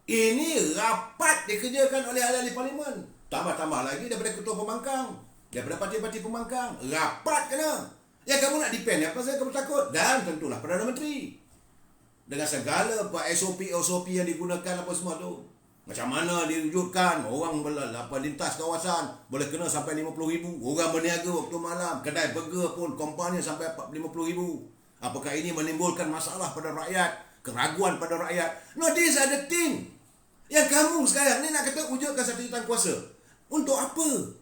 [SPEAKER 1] Ini rapat dikerjakan oleh ahli-ahli parlimen. Tambah-tambah lagi daripada ketua pembangkang, daripada parti-parti pembangkang. Rapat kena. Yang kamu nak depend, apa saya kamu takut? Dan tentulah Perdana Menteri. Dengan segala SOP yang digunakan apa semua tu. Macam mana diwujudkan, orang lintas kawasan boleh kena sampai 50,000. Orang berniaga waktu malam, kedai burger pun kompannya sampai 50,000. Apakah ini menimbulkan masalah pada rakyat? Keraguan pada rakyat. No, these are the thing. Yang kamu sekarang ni nak kata wujudkan satu jutaan kuasa. Untuk apa?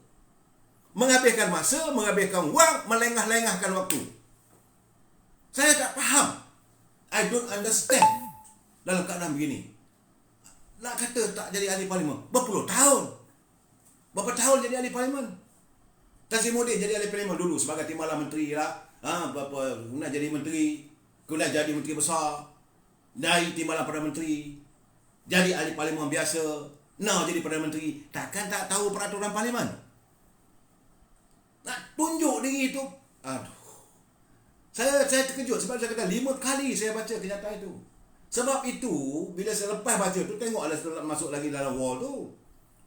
[SPEAKER 1] Menghabiskan masa, menghabiskan wang, melengah-lengahkan waktu. Saya tak faham. I don't understand dalam keadaan begini. Nak kata tak jadi ahli parlimen. Berpuluh tahun. Berapa tahun jadi ahli parlimen? Tan Sri Muhyiddin jadi ahli parlimen dulu sebagai timbalan menteri lah. Nak jadi menteri. Kemudian jadi menteri besar. Dari timbalan Perdana Menteri. Jadi ahli parlimen biasa. Now jadi Perdana Menteri. Takkan tak tahu peraturan parlimen? Nak tunjuk diri itu. Saya terkejut sebab saya kata 5 kali saya baca kenyataan itu. Sebab itu bila saya lepas baca tu, tengok ada masuk lagi dalam wall tu.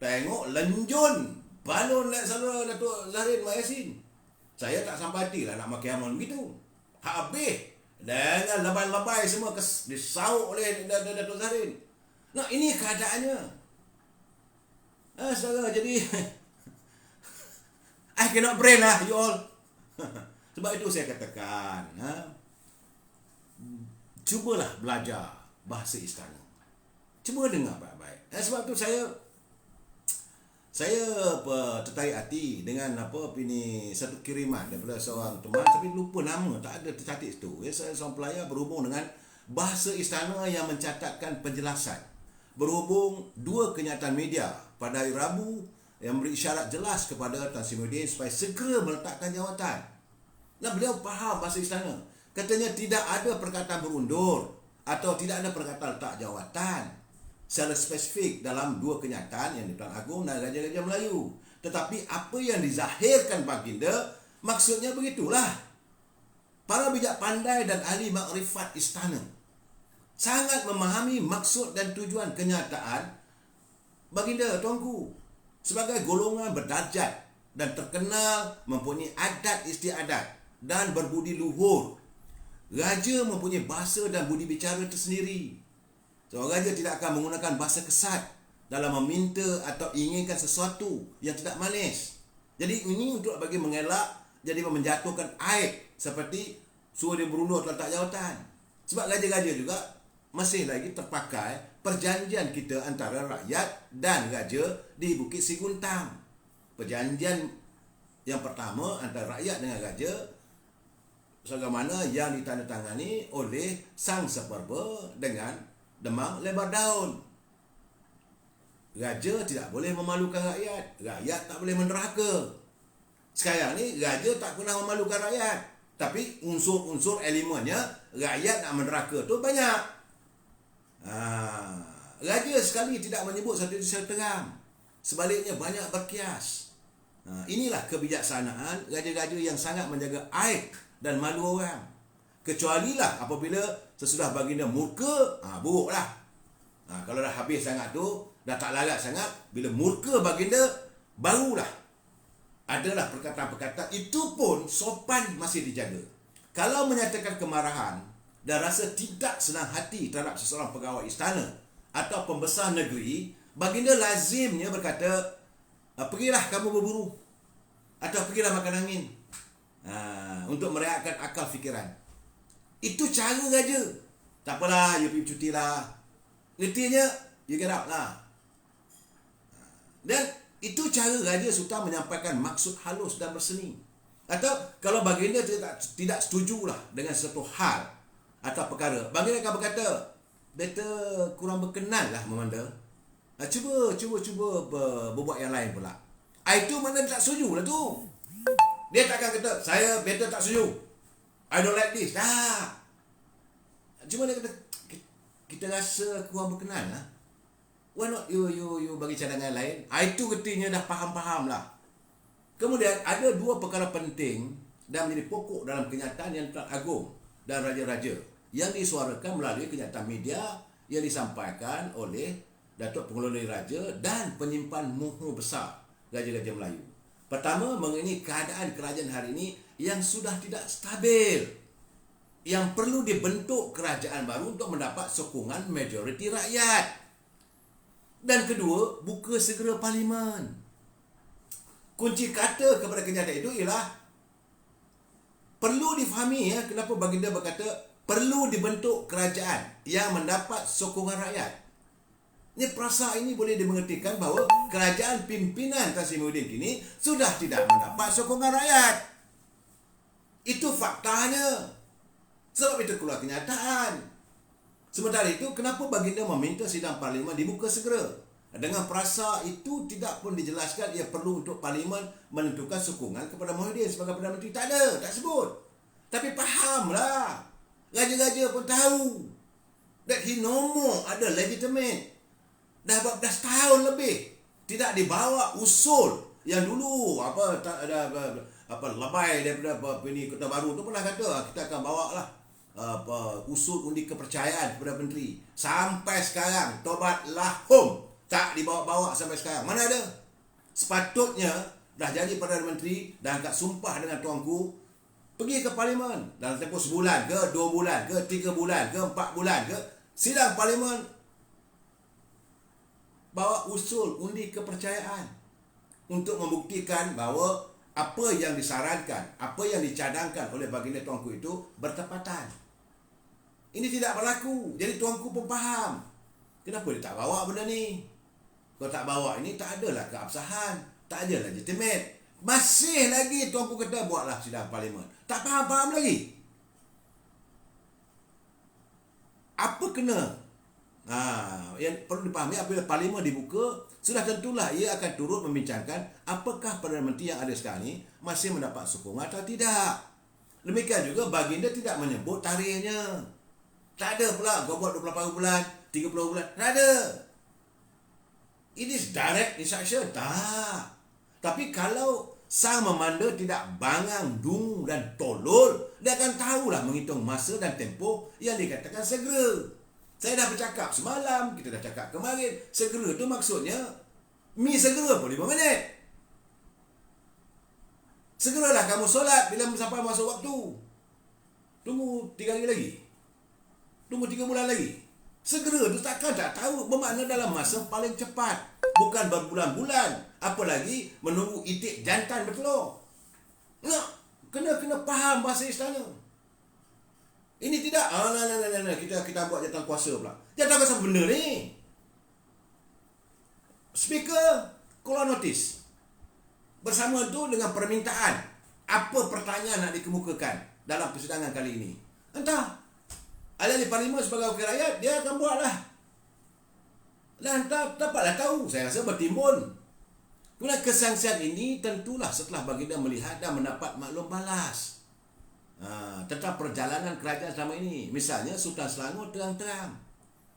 [SPEAKER 1] Tengok lenjun balon saudara Datuk Zahrin Mak Yassin. Saya tak sampai hati lah nak makin aman begitu. Habis dengan lebay-lebay semua disauk oleh Datuk Zahrin. Nah, ini keadaannya. Saudara, jadi I cannot brain lah you all. Sebab itu saya katakan, cubalah belajar bahasa istana. Cuba dengar baik-baik. Sebab tu saya tertarik hati dengan satu kiriman daripada seorang teman, tapi lupa nama, tak ada tercatat situ. Saya seorang pelayar berhubung dengan bahasa istana yang mencatatkan penjelasan. Berhubung 2 kenyataan media pada hari Rabu yang beri isyarat jelas kepada Tan Sri Muhyiddin supaya segera meletakkan jawatan. Nah, beliau faham bahasa istana. Katanya tidak ada perkataan berundur atau tidak ada perkataan letak jawatan secara spesifik dalam 2 kenyataan yang di Tuan Agong dan Raja-Raja Melayu. Tetapi apa yang dizahirkan baginda, maksudnya begitulah. Para bijak pandai dan ahli makrifat istana sangat memahami maksud dan tujuan kenyataan baginda tuanku sebagai golongan berdarjat dan terkenal mempunyai adat istiadat dan berbudi luhur. Raja mempunyai bahasa dan budi bicara tersendiri. Seorang raja tidak akan menggunakan bahasa kesat dalam meminta atau inginkan sesuatu yang tidak manis. Jadi ini untuk bagi mengelak jadi menjatuhkan aib seperti suruh dia berundur letak jawatan. Sebab raja-raja juga masih lagi terpakai perjanjian kita antara rakyat dan raja di Bukit Siguntang. Perjanjian yang pertama antara rakyat dengan raja, sebagaimana yang ditandatangani oleh Sang Seperba dengan Demang Lebar Daun. Raja tidak boleh memalukan rakyat, rakyat tak boleh menderhaka. Sekarang ni raja tak pernah memalukan rakyat, tapi unsur-unsur elemennya rakyat nak menderhaka tu banyak. Raja sekali tidak menyebut satu itu secara terang, sebaliknya banyak berkias. Inilah kebijaksanaan raja-raja yang sangat menjaga aib dan malu orang. Kecualilah apabila sesudah baginda murka, buruklah. Kalau dah habis sangat tu, dah tak larat sangat, bila murka baginda, barulah adalah perkataan-perkataan itu pun sopan masih dijaga. Kalau menyatakan kemarahan dan rasa tidak senang hati terhadap seseorang pegawai istana atau pembesar negeri, baginda lazimnya berkata, pergilah kamu berburu atau pergilah makan angin, untuk merehatkan akal fikiran. Itu cara raja. Tak apalah, you pergi cuti lah. Artinya, you get out lah. Dan itu cara Raja Sultan menyampaikan maksud halus dan berseni. Atau kalau baginda tidak setujulah dengan satu hal atau perkara, baginda akan berkata, better kurang berkenan lah memanda. Cuba berbuat yang lain pula. Itu mana tak setuju lah tu. Dia takkan kata, saya better tak setuju, I don't like this. Cuma dia kata, kita rasa kurang berkenan lah. Why not you bagi cadangan lain? Itu artinya dah faham-faham lah. Kemudian ada dua perkara penting dan menjadi pokok dalam kenyataan yang Tuan Agong dan Raja-Raja yang disuarakan melalui kenyataan media yang disampaikan oleh Datuk Pengelola Raja dan penyimpan muhur besar Raja-Raja Melayu. Pertama, mengenai keadaan kerajaan hari ini yang sudah tidak stabil, yang perlu dibentuk kerajaan baru untuk mendapat sokongan majoriti rakyat. Dan kedua, buka segera parlimen. Kunci kata kepada kenyataan itu ialah perlu difahami kenapa baginda berkata perlu dibentuk kerajaan yang mendapat sokongan rakyat. Ini perasa ini boleh dimengertikan bahawa kerajaan pimpinan Tan Sri Muhyiddin kini sudah tidak mendapat sokongan rakyat. Itu faktanya. Sebab itu keluar kenyataan. Sementara itu, kenapa baginda meminta sidang parlimen dibuka segera? Dengan perasa itu tidak pun dijelaskan ia perlu untuk parlimen menentukan sokongan kepada Muhyiddin sebagai Perdana Menteri. Tak ada, tak sebut. Tapi fahamlah. Raja-raja pun tahu that he no more ada legitimate. Dah 14 tahun lebih tidak dibawa usul yang dulu labai daripada ini Kota Baru tu pernah kata kita akan bawa lah usul undi kepercayaan kepada menteri. Sampai sekarang tobatlah tak dibawa-bawa sampai sekarang. Mana ada? Sepatutnya dah jadi Perdana Menteri dan angkat sumpah dengan tuanku, pergi ke parlimen dalam tempoh sebulan ke 2 bulan ke 3 bulan ke 4 bulan ke sidang parlimen, bawa usul undi kepercayaan untuk membuktikan bahawa apa yang disarankan, apa yang dicadangkan oleh baginda tuanku itu bertepatan. Ini tidak berlaku. Jadi tuanku pun faham kenapa dia tak bawa benda ni. Kalau tak bawa ini, tak adalah keabsahan, tak ada legitimate. Masih lagi tuanku kata buatlah sidang parlimen. Tak faham-faham lagi. Apa kena? Yang perlu dipahami, apabila parlimen dibuka, sudah tentulah ia akan turut membincangkan apakah Perdana Menteri yang ada sekarang ni masih mendapat sokongan atau tidak. Demikian juga baginda tidak menyebut tarikhnya. Tak ada pula gua buat 28 bulan, 30 bulan. Tak ada. It is direct instruction. Tak. Tapi kalau sang memanda tidak bangang, dungu dan tolol, dia akan tahulah menghitung masa dan tempoh yang dikatakan segera. Saya dah bercakap semalam, kita dah cakap kemarin. Segera tu maksudnya, segera pun 5 minit. Segeralah kamu solat bila sampai masuk waktu. Tunggu 3 hari lagi. Tunggu 3 bulan lagi. Segera tu takkan tak tahu. Bermakna dalam masa paling cepat. Bukan berbulan-bulan. Apalagi menunggu itik jantan bertelur. Kena faham bahasa istana. Ini tidak, kita buat jawatan kuasa pula. Jawatan kuasa benda ni. Speaker keluar notis. Bersama tu dengan permintaan. Apa pertanyaan nak dikemukakan dalam persidangan kali ini. Entah. Ahli Parlimen sebagai wakil rakyat, dia akan buatlah. Dan dapatlah tahu. Saya rasa bertimbun. Kemudian kesangsian ini tentulah setelah baginda melihat dan mendapat maklum balas. Tentang perjalanan kerajaan selama ini. Misalnya Sultan Selangor terang-terang.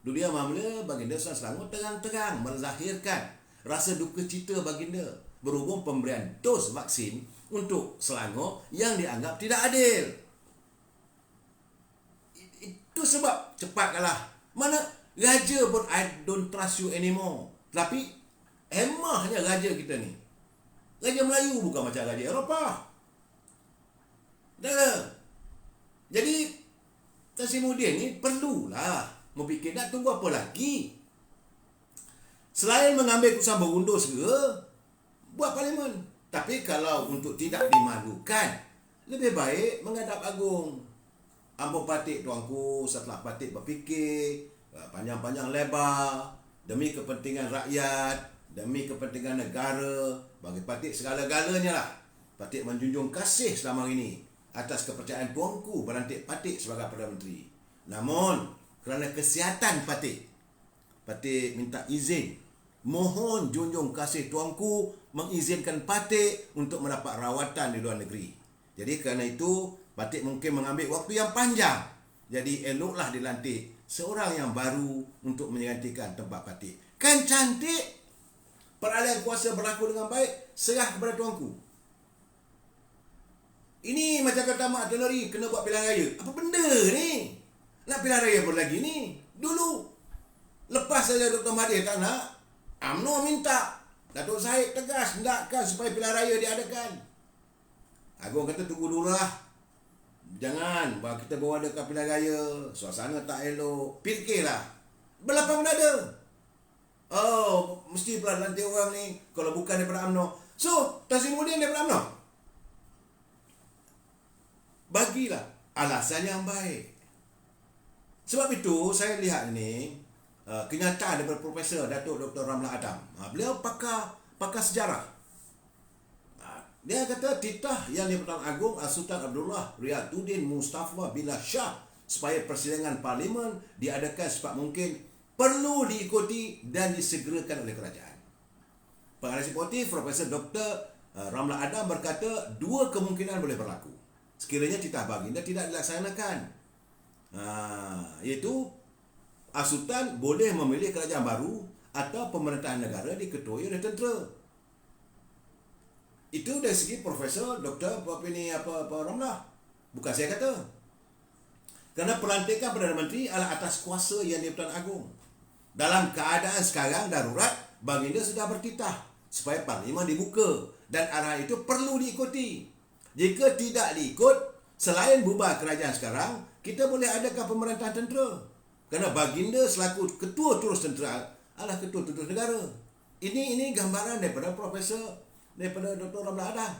[SPEAKER 1] Dunia Mamla baginda Sultan Selangor terang-terang menzahirkan rasa duka cita baginda berhubung pemberian dos vaksin untuk Selangor yang dianggap tidak adil. Itu sebab cepat kalah. Mana raja pun I don't trust you anymore. Tapi hemahnya raja kita ni. Raja Melayu bukan macam raja Eropah. Dah. Jadi Tan Sri Muhyiddin ni perlulah memfikir nak tunggu apa lagi. Selain mengambil keputusan berundur segera, buat parlimen. Tapi kalau untuk tidak dimalukan, lebih baik menghadap agung. Ampun patik tuanku, setelah patik berfikir panjang-panjang lebar demi kepentingan rakyat, demi kepentingan negara, bagi patik segala-galanya lah. Patik menjunjung kasih selama ini atas kepercayaan tuanku berlantik patik sebagai Perdana Menteri. Namun kerana kesihatan patik minta izin, mohon junjung kasih tuanku mengizinkan patik untuk mendapat rawatan di luar negeri. Jadi kerana itu patik mungkin mengambil waktu yang panjang. Jadi eloklah dilantik seorang yang baru untuk menggantikan tempat patik. Kan cantik. Peralihan kuasa berlaku dengan baik, serah kepada tuanku. Ini macam kata Mak Teneri kena buat pilihan raya. Apa benda ni? Nak pilihan raya pun lagi ni. Dulu lepas saja Dr. Mahathir tak nak, UMNO minta. Datuk Syed tegas hendakkan supaya pilihan raya diadakan. Agung kata tunggu dulu lah. Jangan kita bawa adakan pilihan raya, suasana tak elok. Fikirlah. Berlapang dada. Oh, mesti pula lantik orang ni kalau bukan daripada UMNO. So, Tan Sri Muhyiddin daripada UMNO. Bagilah alasan yang baik. Sebab itu saya lihat ini kenyataan daripada Profesor Datuk Dr. Ramlan Adam. Beliau pakar sejarah. Dia kata titah yang di-Pertuan Agong Sultan Abdullah Riyaduddin Mustafa Billah Shah supaya persidangan parlimen diadakan secepat mungkin perlu diikuti dan disegerakan oleh kerajaan. Pengarah eksekutif Profesor Dr. Ramlan Adam berkata dua kemungkinan boleh berlaku sekiranya titah baginda tidak dilaksanakan. Iaitu Sultan boleh memilih kerajaan baru atau pemerintahan negara diketuai oleh tentera. Itu dari segi Profesor Dr. Ramlah. Bukan saya kata. Kerana pelantikan Perdana Menteri adalah atas kuasa yang di-Pertuan Agong. Dalam keadaan sekarang darurat, baginda sudah bertitah supaya parlimen dibuka dan arahan itu perlu diikuti. Jika tidak diikut, selain bubar kerajaan sekarang, kita boleh adakan pemerintahan tentera. Kerana baginda selaku ketua terus tentera adalah ketua terus negara. Ini gambaran daripada daripada Dr. Ramlan Adam.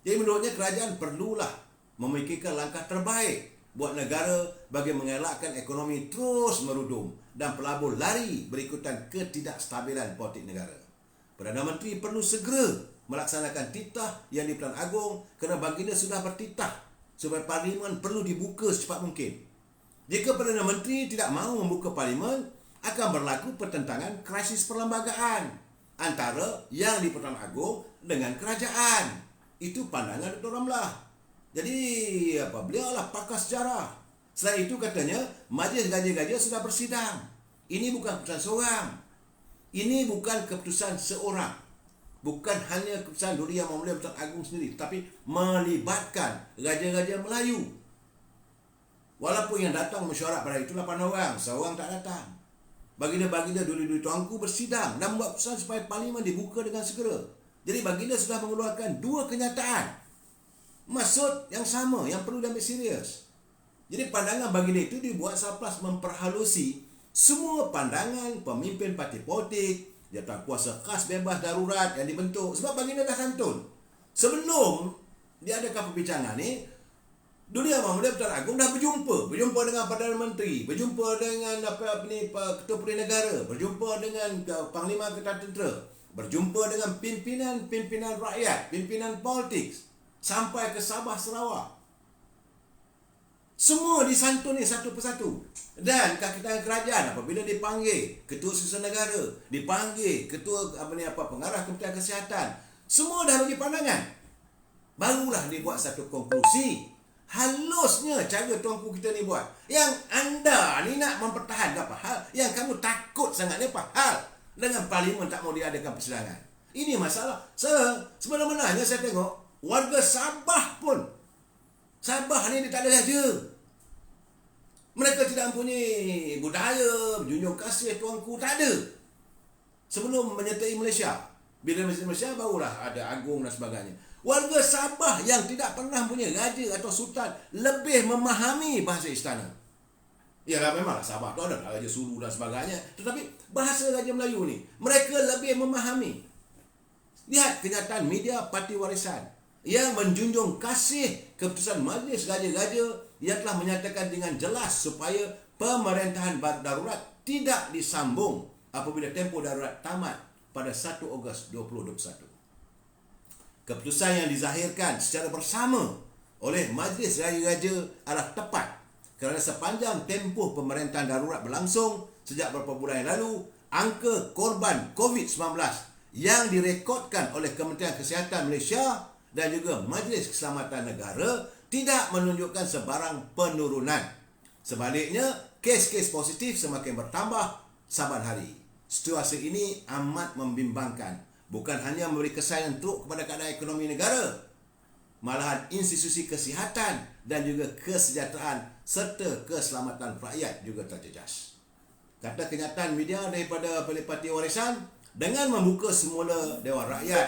[SPEAKER 1] Jadi menurutnya kerajaan perlulah memikirkan langkah terbaik buat negara bagi mengelakkan ekonomi terus merudum dan pelabur lari berikutan ketidakstabilan politik negara. Perdana Menteri perlu segera melaksanakan titah yang di-Pertuan Agong kerana baginda sudah bertitah supaya parlimen perlu dibuka secepat mungkin. Jika Perdana Menteri tidak mahu membuka parlimen, akan berlaku pertentangan krisis perlembagaan antara yang di-Pertuan Agong dengan kerajaan. Itu pandangan Dr. Ramlah. Jadi beliau adalah pakar sejarah. Selain itu katanya majlis gajah-gajah sudah bersidang. Ini bukan keputusan seorang. Ini bukan keputusan seorang. Bukan hanya keputusan Duli Yang Mulia Pertuan Agong sendiri, tapi melibatkan raja-raja Melayu. Walaupun yang datang mesyuarat pada itu 8 orang, seorang tak datang. Baginda-baginda Duli-Duli tuanku bersidang dan membuat keputusan supaya parlimen dibuka dengan segera. Jadi baginda sudah mengeluarkan dua kenyataan. Maksud yang sama, yang perlu diambil serius. Jadi pandangan baginda itu dibuat surplus memperhalusi semua pandangan pemimpin parti politik, jawatan kuasa khas bebas darurat yang dibentuk. Sebab baginda dah santun. Sebelum diadakan perbincangan ni, Dunia Muhammadiyah Pertuan Agong dah berjumpa dengan Perdana Menteri, berjumpa dengan Ketua Perdana Negara, berjumpa dengan Panglima Angkatan Tentera, berjumpa dengan pimpinan rakyat, pimpinan politik sampai ke Sabah Sarawak. Semua disantuni satu persatu. Dan kakitan kerajaan apabila dipanggil Ketua Susun Negara, dipanggil Ketua Pengarah Kementerian Kesihatan, semua dah bagi pandangan. Barulah dibuat satu konklusi. Halusnya cara tuanku kita ni buat. Yang anda ni nak mempertahankan apa hal? Yang kamu takut sangat ni apa hal? Dengan Parlimen tak mau diadakan persidangan. Ini masalah. Sebenarnya saya tengok warga Sabah pun, Sabah ni dia tak ada raja. Mereka tidak mempunyai budaya, menjunjung kasih tuanku, tak ada. Sebelum menyertai Malaysia, bila Malaysia barulah ada agung dan sebagainya. Warga Sabah yang tidak pernah punya raja atau sultan lebih memahami bahasa istana. Yalah memanglah Sabah tu ada raja Sulu dan sebagainya, tetapi bahasa Raja Melayu ni mereka lebih memahami. Lihat kenyataan media Parti Warisan yang menjunjung kasih keputusan Majlis Raja-Raja yang telah menyatakan dengan jelas supaya pemerintahan darurat tidak disambung apabila tempoh darurat tamat pada 1 Ogos 2021. Keputusan yang dizahirkan secara bersama oleh Majlis Raja-Raja adalah tepat kerana sepanjang tempoh pemerintahan darurat berlangsung sejak beberapa bulan yang lalu, angka korban COVID-19 yang direkodkan oleh Kementerian Kesihatan Malaysia dan juga Majlis Keselamatan Negara tidak menunjukkan sebarang penurunan. Sebaliknya, kes-kes positif semakin bertambah saban hari. Situasi ini amat membimbangkan. Bukan hanya memberi kesan yang teruk kepada keadaan ekonomi negara, malahan institusi kesihatan dan juga kesejahteraan serta keselamatan rakyat juga terjejas. Kata kenyataan media daripada Parti Warisan, dengan membuka semula Dewan Rakyat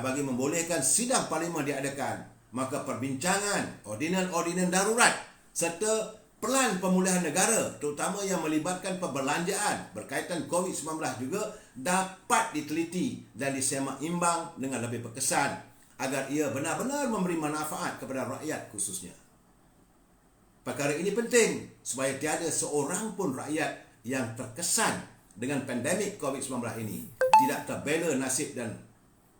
[SPEAKER 1] bagi membolehkan sidang Parlimen diadakan, maka perbincangan ordinan darurat serta pelan pemulihan negara terutama yang melibatkan perbelanjaan berkaitan COVID-19 juga dapat diteliti dan disemak imbang dengan lebih berkesan agar ia benar-benar memberi manfaat kepada rakyat khususnya. Perkara ini penting supaya tiada seorang pun rakyat yang terkesan dengan pandemik COVID-19 ini tidak terbela nasib dan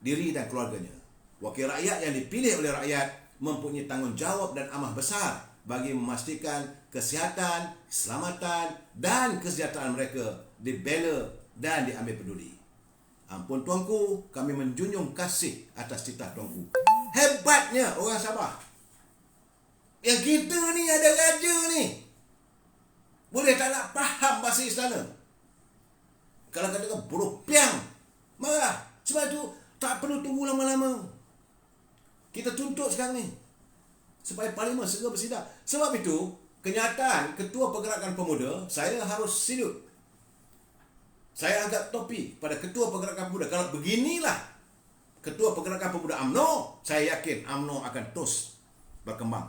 [SPEAKER 1] diri dan keluarganya. Wakil rakyat yang dipilih oleh rakyat mempunyai tanggungjawab dan amanah besar bagi memastikan kesihatan, keselamatan dan kesejahteraan mereka dibela dan diambil peduli. Ampun tuanku, kami menjunjung kasih atas titah tuanku. Hebatnya orang Sabah. Yang kita ni ada raja ni, boleh tak nak faham bahasa istana. Kalau katakan buruh piang, marah. Sebab tu tak perlu tunggu lama-lama. Kita tuntut sekarang ni supaya Parlimen segera bersidang. Sebab itu, kenyataan Ketua Pergerakan Pemuda, saya harus silut. Saya angkat topi pada Ketua Pergerakan Pemuda. Kalau beginilah Ketua Pergerakan Pemuda UMNO, saya yakin UMNO akan terus berkembang.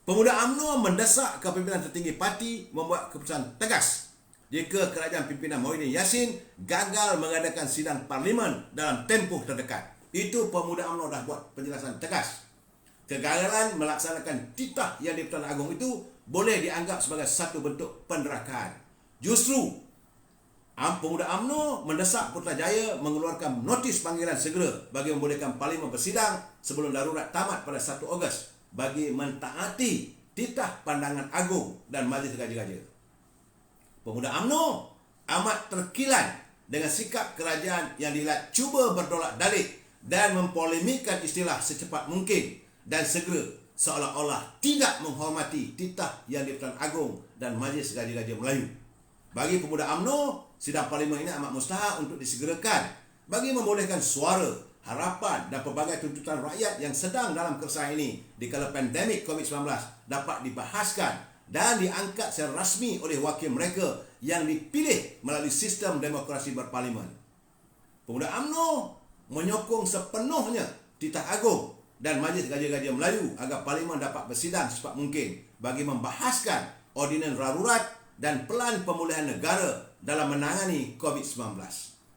[SPEAKER 1] Pemuda UMNO mendesak kepimpinan tertinggi parti membuat keputusan tegas jika kerajaan pimpinan Muhyiddin Yassin gagal mengadakan sidang Parlimen dalam tempoh terdekat. Itu Pemuda UMNO dah buat penjelasan tegas. Kegagalan melaksanakan titah yang di Pertuan Agong itu boleh dianggap sebagai satu bentuk penderakaan. Justru Pemuda UMNO mendesak Putrajaya mengeluarkan notis panggilan segera bagi membolehkan Parlimen bersidang sebelum darurat tamat pada 1 Ogos bagi mentaati titah pandangan agung dan Majlis Raja-Raja. Pemuda UMNO amat terkilan dengan sikap kerajaan yang dilihat cuba berdolak dalik dan mempolemikkan istilah secepat mungkin dan segera seolah-olah tidak menghormati titah yang di Pertuan Agong dan Majlis Raja-Raja Melayu. Bagi Pemuda UMNO, sidang Parlimen ini amat mustahak untuk disegerakan bagi membolehkan suara, harapan dan pelbagai tuntutan rakyat yang sedang dalam keresahan ini dikala pandemik COVID-19 dapat dibahaskan dan diangkat secara rasmi oleh wakil mereka yang dipilih melalui sistem demokrasi berparlimen. Pemuda UMNO menyokong sepenuhnya titah agung dan Majlis Raja-Raja Melayu agar Parlimen dapat bersidang secepat mungkin bagi membahaskan ordinan darurat dan pelan pemulihan negara dalam menangani COVID-19.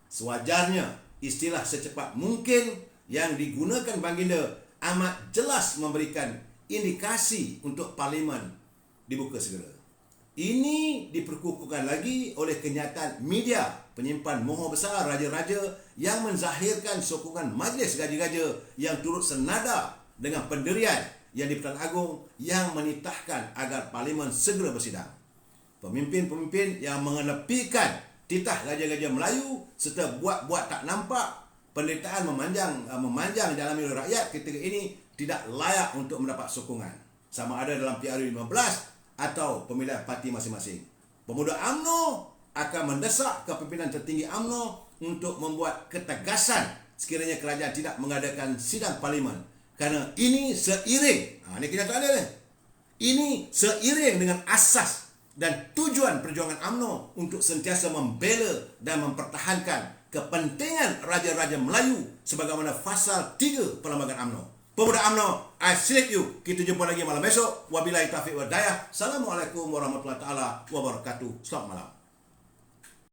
[SPEAKER 1] Sewajarnya, istilah secepat mungkin yang digunakan baginda amat jelas memberikan indikasi untuk Parlimen dibuka segera. Ini diperkukuhkan lagi oleh kenyataan media penyimpan moho besar raja-raja yang menzahirkan sokongan majlis gaja-gaja yang turut senada dengan pendirian yang di-Pertuan Agong yang menitahkan agar Parlimen segera bersidang. Pemimpin-pemimpin yang mengenepikan titah gaja-gaja Melayu serta buat-buat tak nampak penderitaan memanjang dialami oleh rakyat ketika ini tidak layak untuk mendapat sokongan, sama ada dalam PRU 15 atau pemilihan parti masing-masing. Pemuda UMNO akan mendesak kepimpinan tertinggi UMNO untuk membuat ketegasan sekiranya kerajaan tidak mengadakan sidang Parlimen, kerana ini seiring, ini kenyataan dia ni. Ini seiring dengan asas dan tujuan perjuangan UMNO untuk sentiasa membela dan mempertahankan kepentingan raja-raja Melayu sebagaimana fasal 3 Perlembagaan UMNO. Pemuda UMNO, I salute you. Kita jumpa lagi malam esok. Wabillahi taufiq wal hidayah. Assalamualaikum warahmatullahi taala wabarakatuh. Selamat malam.